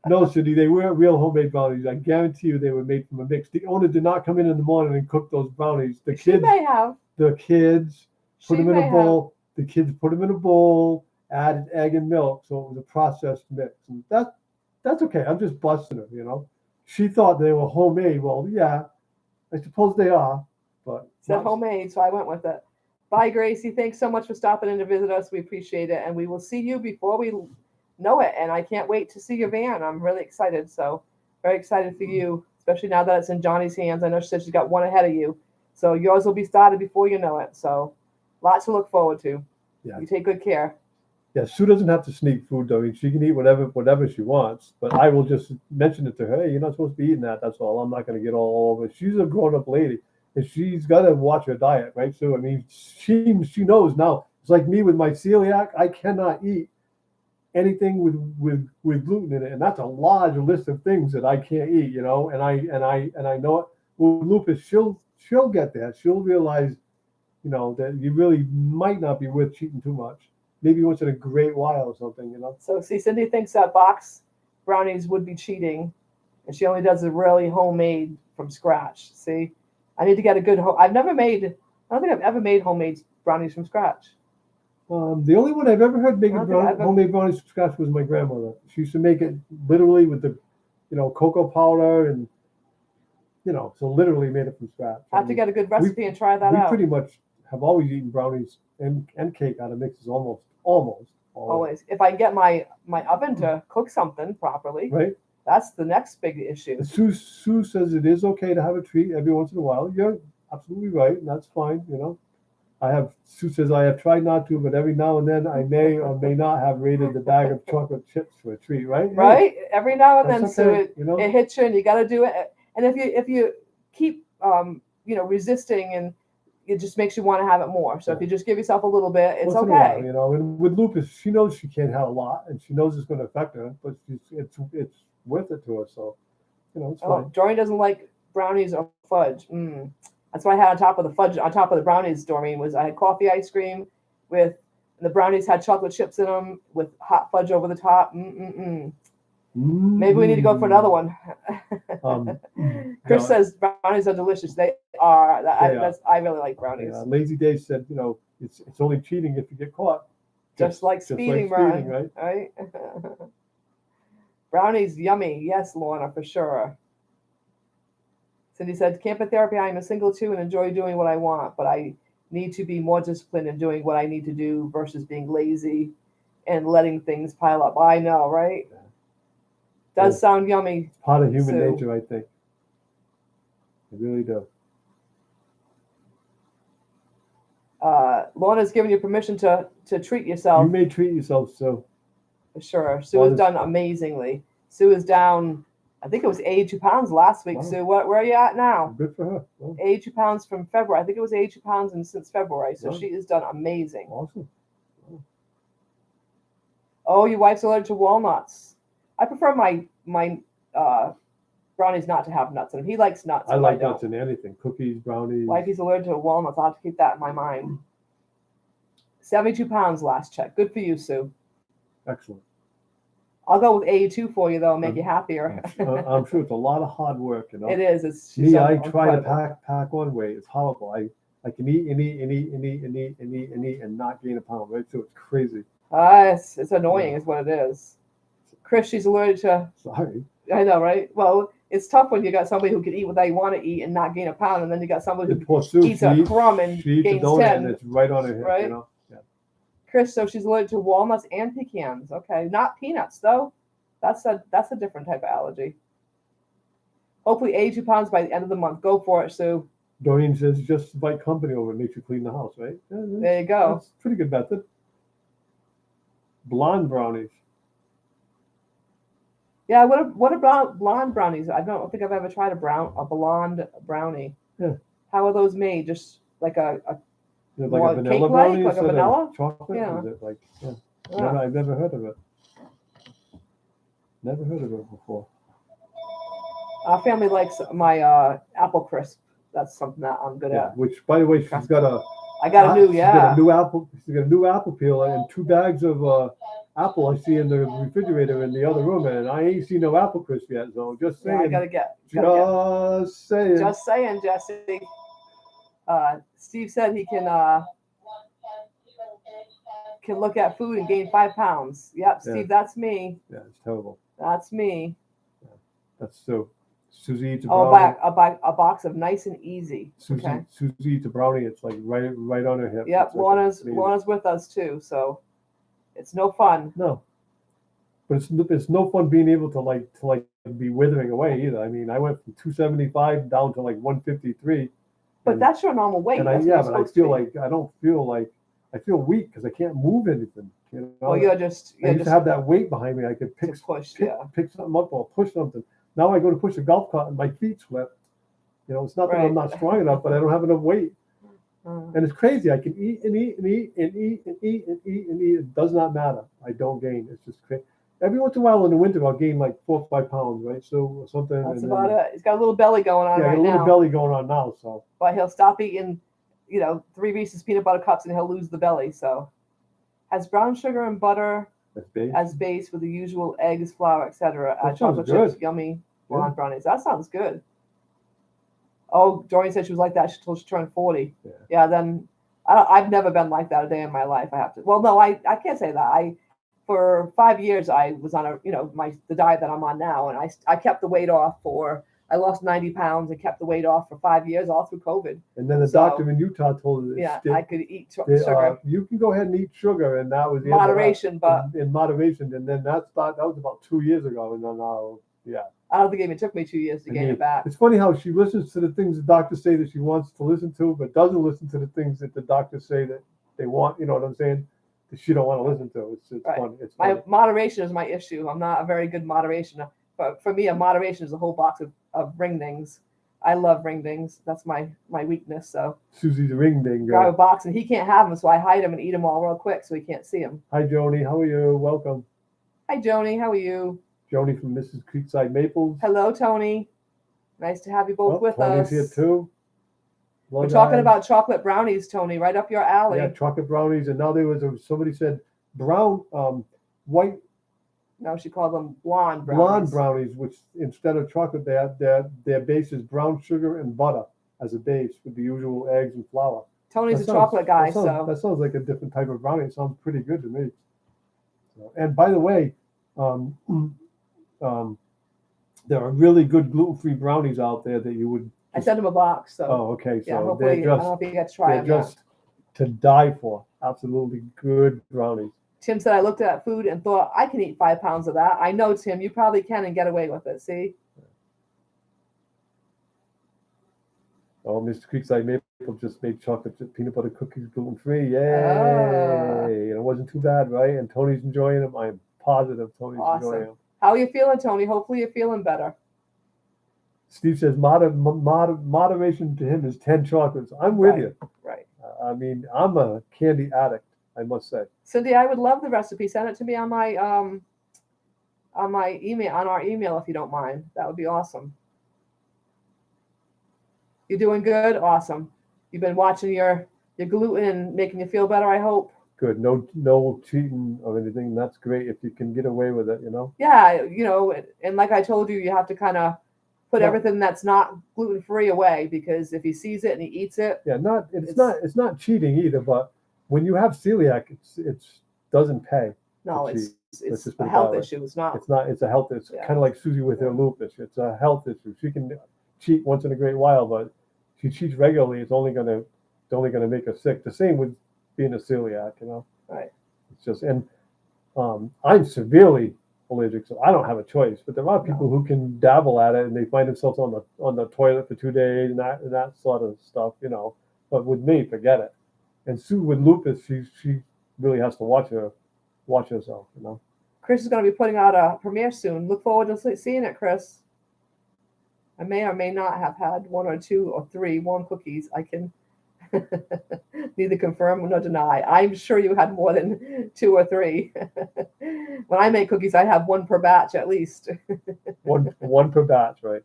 No, Cindy, they weren't real homemade brownies. I guarantee you they were made from a mix. The owner did not come in the morning and cook those brownies. The she kids may have. put She them in may a bowl. The kids put them in a bowl, added egg and milk, so it was a processed mix. And that's okay. I'm just busting her, She thought they were homemade. Well, yeah, I suppose they are, but Said homemade, so I went with it. Bye, Gracie. Thanks so much for stopping in to visit us. We appreciate it. And we will see you before we know it. And I can't wait to see your van. I'm really excited. So very excited for you, especially now that it's in Johnny's hands. I know she said she's got one ahead of you. So yours will be started before you know it. So lots to look forward to. Yeah. You take good care. Yeah, Sue doesn't have to sneak food though. She can eat whatever she wants. But I will just mention it to her. Hey, you're not supposed to be eating that. That's all. I'm not going to get all over. She's a grown-up lady, and she's got to watch her diet, right? So I mean, she knows now. It's like me with my celiac. I cannot eat anything with gluten in it, and that's a large list of things that I can't eat. And I know it. With lupus, she'll get there. She'll realize, that you really might not be worth cheating too much. Maybe once in a great while or something, So see, Cindy thinks that box brownies would be cheating, and she only does it really homemade from scratch. See, I need to get a good I don't think I've ever made homemade brownies from scratch. The only one I've ever heard making I don't think I've ever- homemade brownies from scratch was my grandmother. She used to make it literally with the, cocoa powder and, so literally made it from scratch. I have to get a good recipe and try that we out. pretty much have always eaten brownies and cake out of mixes almost. Always. If I can get my oven to cook something properly, Right? that's the next big issue. And Sue says it is okay to have a treat every once in a while. You're absolutely right, and that's fine, Sue says I have tried not to, but every now and then I may or may not have raided the bag of chocolate chips for a treat, right? Hey, Right? Every now and then, that's Sue, okay, it, you know? it hits you, and you got to do it. And if you keep resisting, and it just makes you want to have it more. So if you just give yourself a little bit, it's Once in a while, okay. you know. And with lupus, she knows she can't have a lot, and she knows it's going to affect her, but it's worth it to her. So, you know, it's Oh, fine. Doreen doesn't like brownies or fudge. That's what I had on top of the fudge. On top of the brownies, Doreen, was I had coffee ice cream with, and the brownies had chocolate chips in them with hot fudge over the top. Maybe we need to go for another one. Chris no, says brownies are delicious. They are. They are. I really like brownies. Lazy Dave said, you know, it's only cheating if you get caught. Just like speeding, right? Right? Brownies, yummy. Yes, Lorna, for sure. Cindy said, camping therapy, I am a single too and enjoy doing what I want, but I need to be more disciplined in doing what I need to do versus being lazy and letting things pile up. I know, right? Does sound yummy. It's part of human Sue. nature, I think. I really do. Lorna's giving you permission to treat yourself. You may treat yourself, so. For sure. Sue has done amazingly. Sue is down, I think it was 82 pounds last week. Wow. Sue, where are you at now? Good for her. Well, 82 pounds from February. I think it was 82 pounds since February. So Wow. she has done amazing. awesome. Oh, your wife's allergic to walnuts. I prefer my brownies not to have nuts in them. He likes nuts. I but like don't. nuts in anything. Cookies, brownies. Wifey's allergic to walnuts. I'll have to keep that in my mind. 72 pounds last check. Good for you, Sue. Excellent. I'll go with 82 for you, though, and make you happier. I'm sure it's a lot of hard work, you know. It is. She's Me, I try to incredible. pack one way. It's horrible. I can eat and eat and eat and eat and eat and eat and eat and not gain a pound, right? So it's crazy. It's annoying, is what it is. Chris, she's allergic to. Sorry. I know, right? Well, it's tough when you got somebody who can eat what they want to eat and not gain a pound, and then you got somebody who Poor Sue, eats a crumb and she eats a gains donut 10. and it's right on her hip, right? you know. Yeah. Chris, so she's allergic to walnuts and pecans. Okay, not peanuts though. That's a different type of allergy. Hopefully 82 pounds by the end of the month. Go for it, Sue. Doreen says just invite company over and makes you clean the house, right? Yeah, There you go. That's a pretty good method. Blonde brownies. Yeah, what about blonde brownies? I don't think I've ever tried a blonde brownie. Yeah. How are those made? Just like a Is it like More a vanilla cake-like, brownie like a instead of vanilla? chocolate? Yeah. Is it like, yeah. uh, I've never heard of it. Never heard of it before. our family likes my apple crisp. That's something that I'm good Yeah. at. Which, by the way, she's got a. I got a new, She's got yeah. a new apple. She's got a new apple peeler and 2 bags of apple I see in the refrigerator in the other room, and I ain't seen no apple crisp yet. So just Yeah, I saying. gotta get. Just saying. Just saying, Jesse. Steve said he can look at food and gain 5 pounds. Yep, Steve, Yeah. That's me. Yeah, it's terrible. That's me. That's so. Susie eats a Oh, brownie. a box of Nice and Easy. Susie, Okay. Susie eats a brownie. It's like right on her hip. Yep, It's like amazing. Lorna's with us too, so it's no fun. No, but it's no fun being able to be withering away either. I mean, I went from 275 down to like 153. But and, that's your normal weight. and That's what but you're I supposed feel to be. like I feel weak because I can't move anything. You know? Well, you're just I used to have that weight behind me. I could to push, yeah. pick something up or push something. Now I go to push a golf cart and my feet slip. You know, it's not that I'm Right. not strong enough, but I don't have enough weight. Uh, And it's crazy. I can eat and eat and eat and eat and eat and eat and eat. It does not matter. I don't gain. It's just crazy. Every once in a while in the winter, I'll gain like 4 or 5 pounds, right? So or something. That's and about then, it. He's got a little belly going on Yeah, I right got a little now. belly going on now. So But he'll stop eating, 3 Reese's peanut butter cups and he'll lose the belly. So has brown sugar and butter that's big. as base with the usual eggs, flour, etc. That sounds Chocolate good. chips, yummy Yeah. blonde brownies. That sounds good. Oh, Doreen said she was like that until she turned 40. Yeah. Then I've never been like that a day in my life. I have to. Well, no, I can't say that. For 5 years I was on the diet that I'm on now, and I kept the weight off I lost 90 pounds and kept the weight off for 5 years, all through COVID. And then the So, doctor in Utah told us Yeah, that I could eat sugar. you can go ahead and eat sugar, and that was the end of that. Moderation, but in moderation. And then that was about 2 years ago, and then Yeah. I don't think it even took me 2 years to I gain mean, it back. It's funny how she listens to the things the doctors say that she wants to listen to, but doesn't listen to the things that the doctors say that they want. You know what I'm saying? That she don't want to listen to. It's Right. funny. It's My funny. moderation is my issue. I'm not a very good moderation. But for me, a moderation is a whole box of ring dings. I love ring dings. That's my weakness. So Susie's ring ding. grab a box, and he can't have them, so I hide them and eat them all real quick so he can't see them. Hi, Joni. How are you? Welcome. Hi, Joni. How are you? Joni from Mrs. Creekside Maples. Hello, Tony. Nice to have you both Oh, with Tony's us. here too. Hello, We're talking guys. about chocolate brownies, Tony, right up your alley. Yeah, chocolate brownies, and now there was somebody said brown, white No, she called them blonde blonde brownies. brownies, which instead of chocolate, they have their base is brown sugar and butter as a base with the usual eggs and flour. Tony's That a sounds- chocolate guy, that sounds like a different type of brownie. It sounds pretty good to me. So, and by the way, there are really good gluten-free brownies out there that you would. I sent him a box, so Oh, okay. yeah, So hopefully, I they're don't just know if you get to try they're them yet. just to die for. Absolutely good brownies. Tim said I looked at food and thought I can eat 5 pounds of that. I know, Tim, you probably can and get away with it. See? Oh, Mr. Creekside Maple just made chocolate chip peanut butter cookies gluten-free. Yay! Ah. And it wasn't too bad, right? And Tony's enjoying them. I'm positive Tony's Awesome. enjoying them. How are you feeling, Tony? Hopefully you're feeling better. Steve says moderation to him is 10 chocolates. I'm with Right. you. Right. I mean, I'm a candy addict, I must say. Cindy, I would love the recipe. Send it to me on my email, on our email, if you don't mind. That would be awesome. You doing good? Awesome. You've been watching your gluten and making you feel better, I hope. Good. No cheating or anything. That's great if you can get away with it, you know? Yeah, and like I told you, you have to kind of put Yeah. everything that's not gluten free away, because if he sees it and he eats it, Yeah, it's not cheating either, but when you have celiac, it's doesn't pay. no, to it's cheat. Let's it's just a put it health that way. issue. It's not. It's a health. It's Yeah. kind of like Susie with her lupus. It's a health issue. She can cheat once in a great while, but if she cheats regularly, it's only gonna make her sick. The same with being a celiac, you know. Right. It's just I'm severely allergic, so I don't have a choice. But there are people who can dabble at it and they find themselves on the toilet for 2 days and that sort of stuff, you know. But with me, forget it. And Sue with lupus, she really has to watch herself, you know. Chris is going to be putting out a premiere soon. Look forward to seeing it, Chris. I may or may not have had 1 or 2 or 3 warm cookies. I can neither confirm nor deny. I'm sure you had more than 2 or 3. When I make cookies, I have 1 per batch at least. One per batch, right?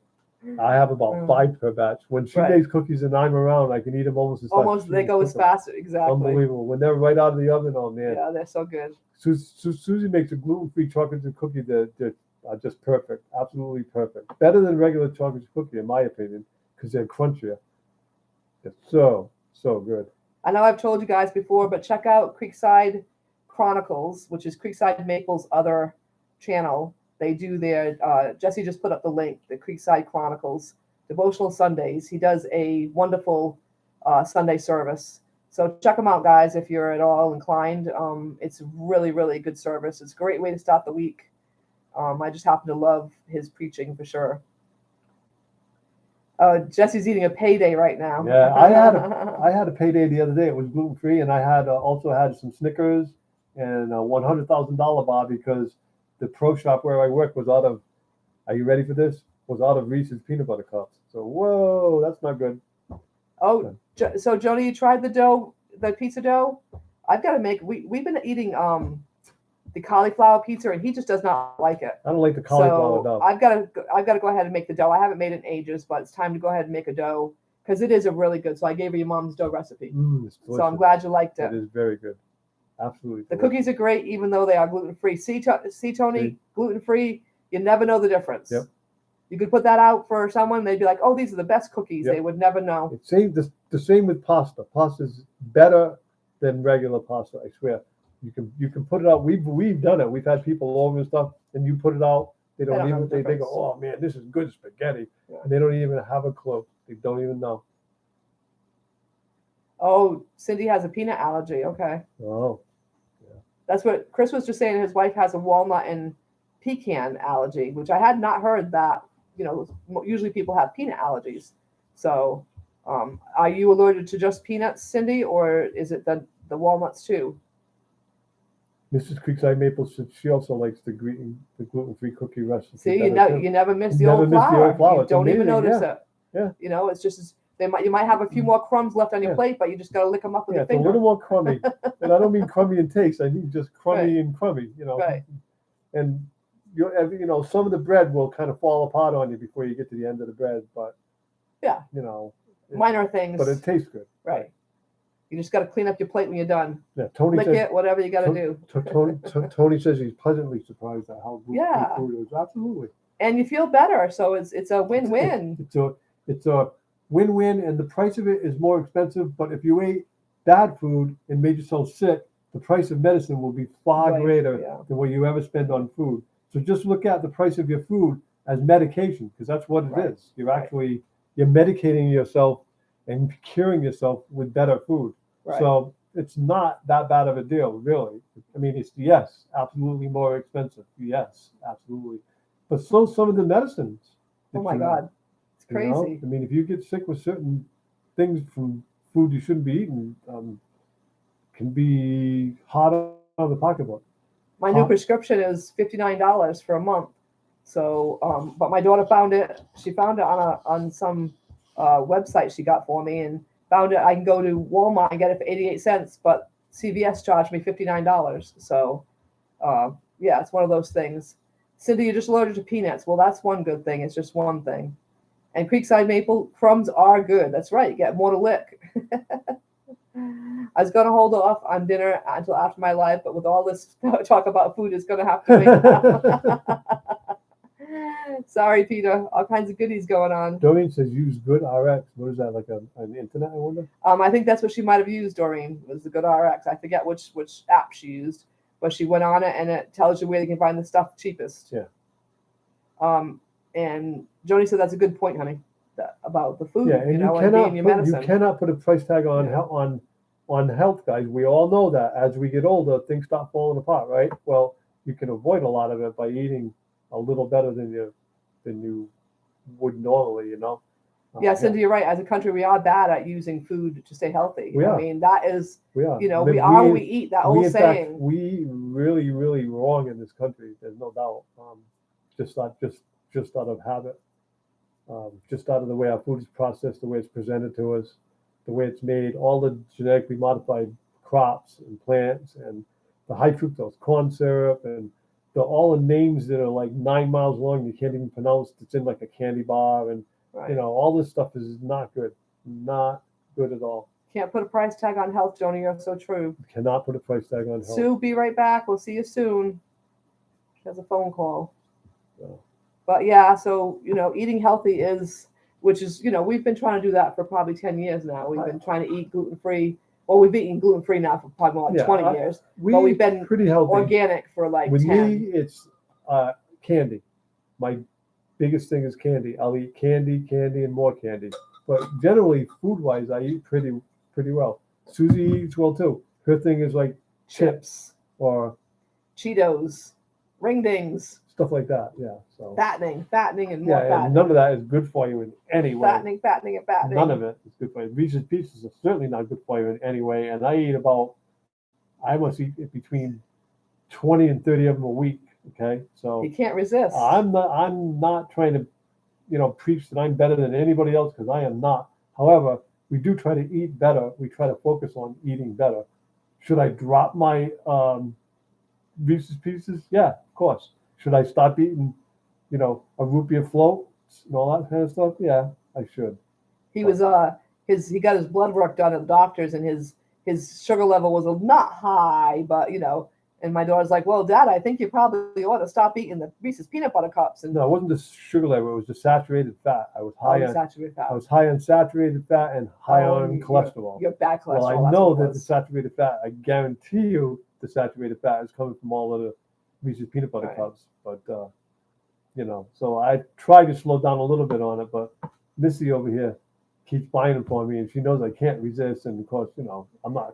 I have about 5 per batch. When she Right. makes cookies and I'm around, I can eat them almost as fast. Almost, they go as fast. Exactly. Unbelievable. When they're right out of the oven, oh man. Yeah, they're so good. Susie makes a gluten-free chocolate chip cookie that are just perfect, absolutely perfect. Better than regular chocolate chip cookie, in my opinion, because they're crunchier. They're so good. I know I've told you guys before, but check out Creekside Chronicles, which is Creekside Maple's other channel. They do their, Jesse just put up the link, the Creekside Chronicles, Devotional Sundays. He does a wonderful Sunday service. So check them out, guys, if you're at all inclined. It's really, really good service. It's a great way to start the week. I just happen to love his preaching for sure. Jesse's eating a payday right now. Yeah, I had a payday the other day. It was gluten-free, and I had also had some Snickers and a $100,000 bar because the pro shop where I work was out of. Are you ready for this? Was out of Reese's peanut butter cups. So whoa, that's not good. Oh, so Joni, you tried the dough, the pizza dough? I've got to make. We've been eating the cauliflower pizza, and he just does not like it. I don't like the cauliflower So dough. I've got to go ahead and make the dough. I haven't made it in ages, but it's time to go ahead and make a dough because it is a really good. So I gave her your mom's dough recipe. It's delicious. So I'm glad you liked it. It is very good. Absolutely. The delicious. cookies are great, even though they are gluten free. See, Tony, gluten free. You never know the difference. Yep. You could put that out for someone, they'd be like, "Oh, these are the best cookies." Yep. They would never know. It's the same with pasta. Pasta is better than regular pasta. I swear. You can put it out. We've done it. We've had people over and stuff, and you put it out. They don't know even. the They go, difference. "Oh man, this is good spaghetti," Yeah. and they don't even have a clue. They don't even know. Oh, Cindy has a peanut allergy. Okay. Oh, That's what Chris was just saying. His wife has a walnut and pecan allergy, which I had not heard that. You know, usually people have peanut allergies. So, are you allergic to just peanuts, Cindy, or is it the walnuts too? Mrs. Creekside Maple said she also likes the gluten-free cookie recipe. See, better, too. you never miss the Never old miss the flour. old flour. You It's don't even amazing, notice yeah. it. Yeah. You know, it's just you might have a few more crumbs left on your Yeah. plate, but you just got to lick them up with Yeah, your it's a finger. little more crummy, and I don't mean crummy in taste. I mean just crummy Right. and crummy. You know, Right. and you know, some of the bread will kind of fall apart on you before you get to the end of the bread, but Yeah. you know, Minor things. but it tastes good. Right. You just got to clean up your plate when you're done. Yeah, Tony Lick says. it, whatever you got to do. Tony says he's pleasantly surprised at how good Yeah. food is. Absolutely. And you feel better, so it's a win-win. It's a win-win, and the price of it is more expensive. But if you ate bad food and made yourself sick, the price of medicine will be far Right, greater yeah. than what you ever spend on food. So just look at the price of your food as medication, because that's what it Right, is. You're right. actually you're medicating yourself and curing yourself with better food. Right. So it's not that bad of a deal, really. I mean, it's yes, absolutely more expensive. Yes, absolutely. But so some of the medicines. Oh that my you God, it's you know? crazy. I mean, if you get sick with certain things from food you shouldn't be eating, can be hard on the pocketbook. My new Huh? prescription is $59 for a month. So, but my daughter found it. She found it on some website she got for me, and found it. I can go to Walmart and get it for 88 cents, but CVS charged me $59. So, yeah, it's one of those things. Cindy, you're just allergic to peanuts. Well, that's one good thing. It's just one thing. And Creekside Maple crumbs are good. That's right. You get more to lick. I was going to hold off on dinner until after my life, but with all this talk about food, it's going to have to wait now. Sorry, Peter. All kinds of goodies going on. Doreen says use Good RX. What is that, like an internet, I wonder? I think that's what she might have used, Doreen, was the Good RX. I forget which app she used, but she went on it and it tells you where you can find the stuff cheapest. Yeah. And Joni said that's a good point, honey, about the food, Yeah, and and being your you medicine. cannot put a price tag on Yeah. on health, guys. We all know that as we get older, things start falling apart, right? Well, you can avoid a lot of it by eating a little better than you would normally, you know. Yeah, Cindy, you're right. As a country, we are bad at using food to stay healthy. We I are. mean, that is, we are. you know, But we are what we eat. That old in fact, saying. we really, really wrong in this country. There's no doubt. Just out of habit, just out of the way our food is processed, the way it's presented to us, the way it's made, all the genetically modified crops and plants, and the high fructose corn syrup, and all the names that are like 9 miles long you can't even pronounce. It's in like a candy bar, and Right. you know, all this stuff is not good, not good at all. Can't put a price tag on health, Joni. You're so true. Cannot put a price tag on health. Sue, be right back. We'll see you soon. She has a phone call. So, But yeah, so, eating healthy which is, we've been trying to do that for probably 10 years now. We've been trying to eat gluten-free. Well, we've been eating gluten-free now for probably more like 20 years. But we've been pretty healthy. organic for like With 10. me, it's candy. My biggest thing is candy. I'll eat candy, and more candy. But generally, food-wise, I eat pretty well. Susie eats well too. Her thing is like chips or Cheetos, ring dings, stuff like that. Yeah. So fattening, and more yeah, and fattening. none of that is good for you in any way. Fattening, and fattening. None of it is good for you. Reese's Pieces are certainly not good for you in any way. And I must eat between 20 and 30 of them a week. Okay, so You can't resist. I'm not trying to, preach that I'm better than anybody else, because I am not. However, we do try to eat better. We try to focus on eating better. Should I drop my Reese's Pieces? Yeah, of course. Should I stop eating, a root beer float and all that kind of stuff? Yeah, I should. He was he got his blood work done at the doctor's, and his sugar level was not high, but and my daughter's like, well, Dad, I think you probably ought to stop eating the Reese's peanut butter cups. And No, it wasn't the sugar level. It was the saturated fat. I was high on saturated fat. I was high on saturated fat and high on you're- cholesterol. You're bad cholesterol. Well, I that's know what it that the was. saturated fat, I guarantee you the saturated fat is coming from all of the Reese's peanut butter Right. cups. But, so I try to slow down a little bit on it, but Missy over here keeps buying them for me, and she knows I can't resist. And of course, I'm not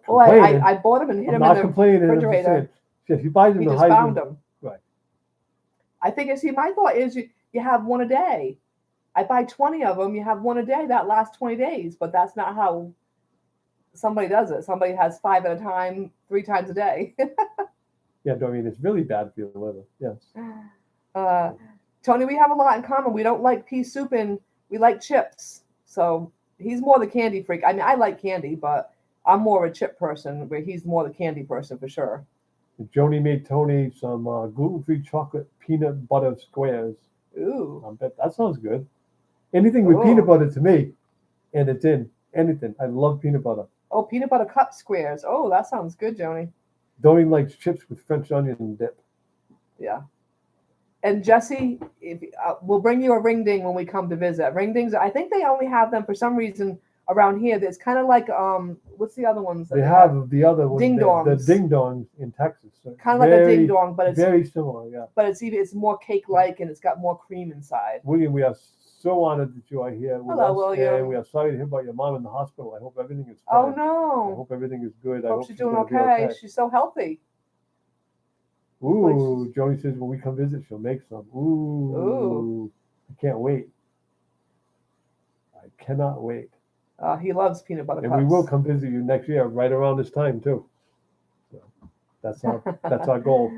Well, complaining. I bought him and hit I'm him not in the complaining. I'm just refrigerator. saying, she buys them He the just high found them. Right. I think see, my thought is you have one a day. I buy 20 of them. You have one a day. That lasts 20 days, but that's not how somebody does it. Somebody has 5 at a time, 3 times a day. Yeah, Doreen, it's really bad for your liver. Yes. Tony, we have a lot in common. We don't like pea soup and we like chips. So he's more the candy freak. I mean, I like candy, but I'm more of a chip person, where he's more the candy person for sure. Joni made Tony some gluten-free chocolate peanut butter squares. Ooh. I bet that sounds good. Anything with peanut butter to me, and it's in anything. I love peanut butter. Oh, peanut butter cup squares. Oh, that sounds good, Joni. Doreen likes chips with French onion dip. Yeah. And Jesse, we'll bring you a ring ding when we come to visit. Ring dings, I think they only have them for some reason around here. It's kind of like what's the other ones? They have the other one, ding dongs. the ding dongs in Texas. So kind of like a ding dong, but it's very similar. Yeah. But it's more cake like, and it's got more cream inside. William, we are so honored that you are here with Hello, us, William. and we are sorry to hear about your mom in the hospital. I hope everything is fine. Oh no! I hope everything is good. I Hope hope she's doing gonna be okay. She's so healthy. Ooh, Joni says when we come visit, she'll make some. Ooh. I can't wait. I cannot wait. He loves peanut butter And cups. we will come visit you next year, right around this time too. So that's our goal.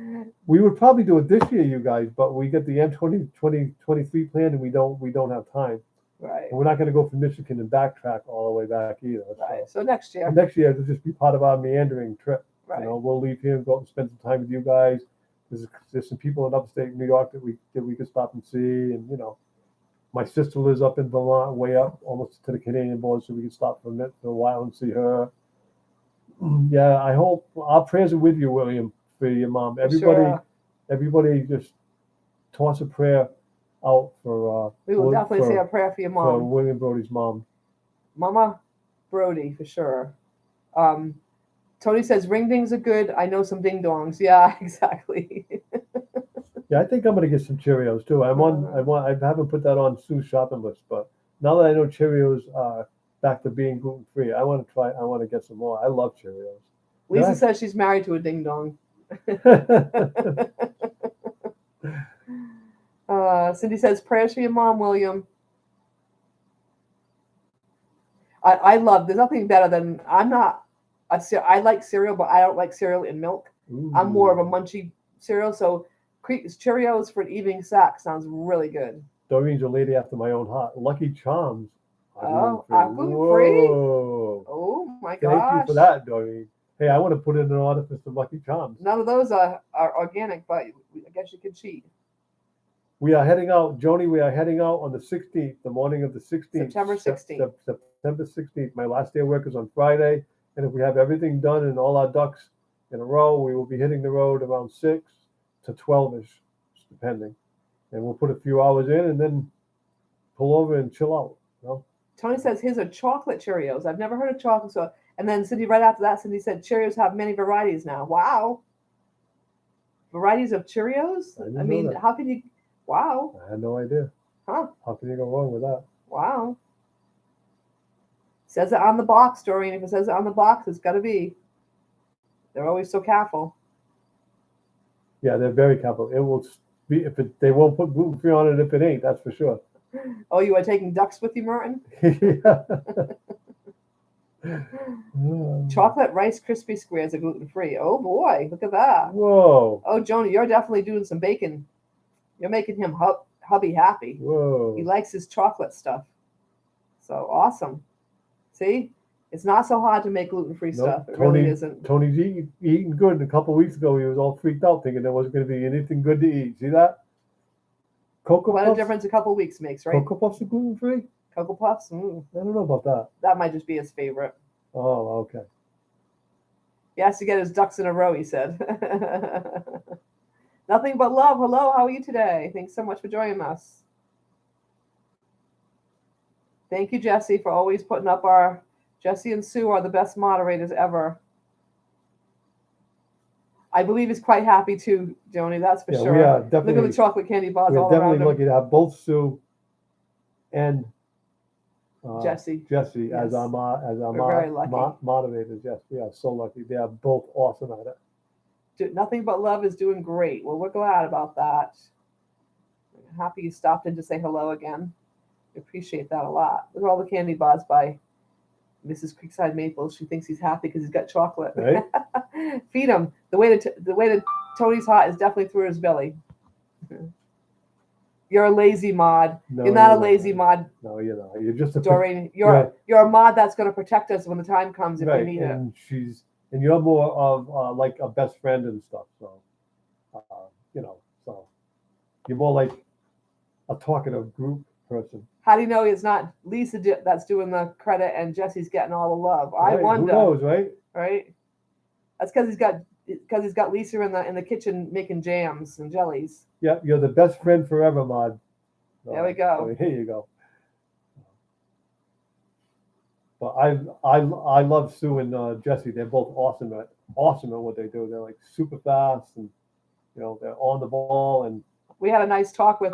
We would probably do it this year, you guys, but we get the M2023 plan, and we don't have time. Right. And we're not going to go from Michigan and backtrack all the way back either. Right. So next year. Next year, it'll just be part of our meandering trip. Right. You know, we'll leave here and go out and spend some time with you guys. There's some people in upstate New York that we could stop and see, and my sister lives up in Vermont, way up almost to the Canadian border, so we can stop for a while and see her. Yeah, I hope our prayers are with you, William, for your mom. Everybody, just toss a prayer out for. We will definitely say a prayer for your mom. For William Brody's mom. Mama Brody, for sure. Tony says ring dings are good. I know some ding dongs. Yeah, exactly. Yeah, I think I'm gonna get some Cheerios too. I haven't put that on Sue's shopping list, but now that I know Cheerios are back to being gluten free, I want to get some more. I love Cheerios. Lisa says she's married to a ding dong. Cindy says prayers for your mom, William. I love. There's nothing better than I like cereal, but I don't like cereal in milk. Ooh. I'm more of a munchy cereal, so Cheerios for an evening snack sounds really good. Doreen's a lady after my own heart. Lucky Charms. Are gluten-free? Whoa. Oh my gosh. Thank you for that, Doreen. Hey, I want to put in an order for some Lucky Charms. None of those are organic, but I guess you can cheat. We are heading out, Joni. We are heading out on the 16th, the morning of the 16th. September 16th. September 16th. My last day of work is on Friday. And if we have everything done and all our ducks in a row, we will be hitting the road around 6 to 12-ish, depending. And we'll put a few hours in and then pull over and chill out. Tony says his are chocolate Cheerios. I've never heard of chocolate. So, and then Cindy, right after that, Cindy said Cheerios have many varieties now. Wow. Varieties of Cheerios? I mean, how can you... Wow. I had no idea. Huh. How can you go wrong with that? Wow. Says it on the box, Doreen. If it says it on the box, it's got to be. They're always so careful. Yeah, they're very careful. It will be they won't put gluten free on it if it ain't. That's for sure. Oh, you are taking ducks with you, Merton? Chocolate Rice Krispie squares are gluten free. Oh boy, look at that. Whoa. Oh, Joni, you're definitely doing some bacon. You're making him hubby happy. Whoa. He likes his chocolate stuff. So awesome. See, it's not so hard to make gluten-free stuff. It really isn't. Tony's eating good. A couple of weeks ago, he was all freaked out thinking there wasn't going to be anything good to eat. See that? Cocoa Puffs? What a difference a couple of weeks makes, right? Cocoa Puffs are gluten-free? Cocoa Puffs? I don't know about that. That might just be his favorite. Oh, okay. He has to get his ducks in a row, he said. Nothing but love. Hello, how are you today? Thanks so much for joining us. Thank you, Jesse, for always putting up our... Jesse and Sue are the best moderators ever. I believe he's quite happy too, Joni, that's for sure. We are definitely, look at the chocolate candy bars all around him. We're definitely lucky to have both Sue and Jesse yes. as our moderators. Yes, we are so lucky. They are both awesome at it. Nothing but love is doing great. Well, we're glad about that. happy you stopped in to say hello again. Appreciate that a lot. Look at all the candy bars by Mrs. Creekside Maples. She thinks he's happy because he's got chocolate. Right? Feed him. The way that Tony's heart is definitely through his belly. You're a lazy mod. No, You're not a you're lazy mod, No, you're not. You're just a Doreen. Right. You're a mod that's going to protect us when the time comes if right. we need it. And you're more of like a best friend and stuff. So, so you're more like a talkative group person. How do you know it's not Lisa that's doing the credit and Jesse's getting all the love? I Right? wonder. Who knows, right? Right? That's because he's got Lisa in the kitchen making jams and jellies. Yeah, you're the best friend forever, Mod. There we go. So here you go. But I love Sue and Jesse. They're both awesome at what they do. They're like super fast and they're on the ball. And We had a nice talk with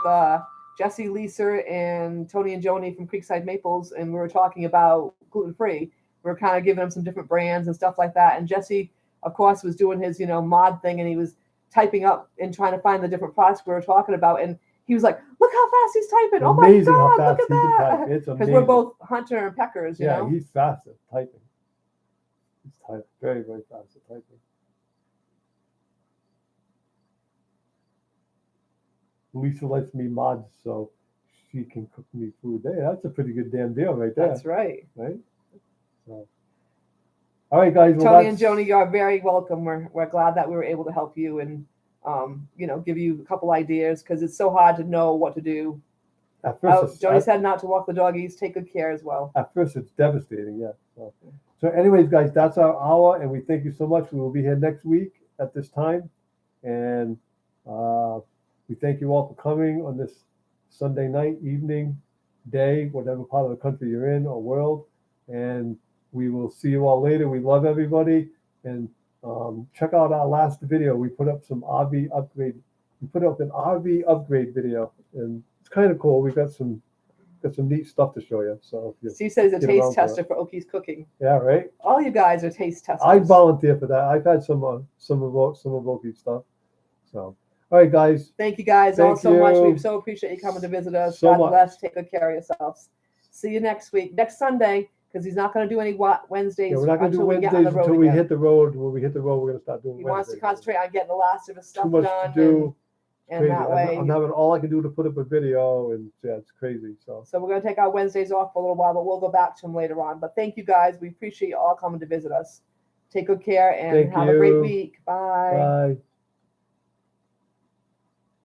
Jesse, Lisa, and Tony and Joni from Creekside Maples, and we were talking about gluten free. We were kind of giving them some different brands and stuff like that. And Jesse, of course, was doing his mod thing, and he was typing up and trying to find the different products we were talking about. And he was like, "Look how fast he's typing! Oh my amazing how God, fast look he at can that!" type. It's Because amazing. we're both Hunter and Peckers, you Yeah, know. he's fast at typing. He's very, very fast at typing. Lisa lets me mod so she can cook me food. Hey, that's a pretty good damn deal right there. That's right. Right? So, all right, guys. Well, Tony and Joni, you are very welcome. We're glad that we were able to help you and give you a couple ideas because it's so hard to know what to do. At first, Joni's heading out to walk the doggies. Take good care as well. At first, it's devastating. Yeah. So, anyways, guys, that's our hour, and we thank you so much. We will be here next week at this time, and we thank you all for coming on this Sunday night, evening, day, whatever part of the country you're in or world, and we will see you all later. We love everybody, and check out our last video. We put up some RV upgrade. We put up an RV upgrade video, and it's kind of cool. We got some neat stuff to show you. So Steve says he's a get around taste to tester for Oki's cooking. yeah, right. All you guys are taste testers. I volunteer for that. I've had some of Oki's stuff. So, all right, guys. Thank you guys all Thank so much. you. We so appreciate you coming to visit us. So God much. bless. Take good care of yourselves. See you next week, next Sunday, because he's not going to do any Wednesdays Yeah, we're not going to do until we get on Wednesdays the road until we again. hit the road. When we hit the road, we're going to start doing He Wednesdays. wants to concentrate on getting the last of his stuff Too much done. to do. And Crazy. that way. I'm having all I can do to put up a video, and yeah, it's crazy. So So we're going to take our Wednesdays off for a little while, but we'll go back to them later on. But thank you guys. We appreciate you all coming to visit us. Take good care and Thank have a great you. week. Bye. bye.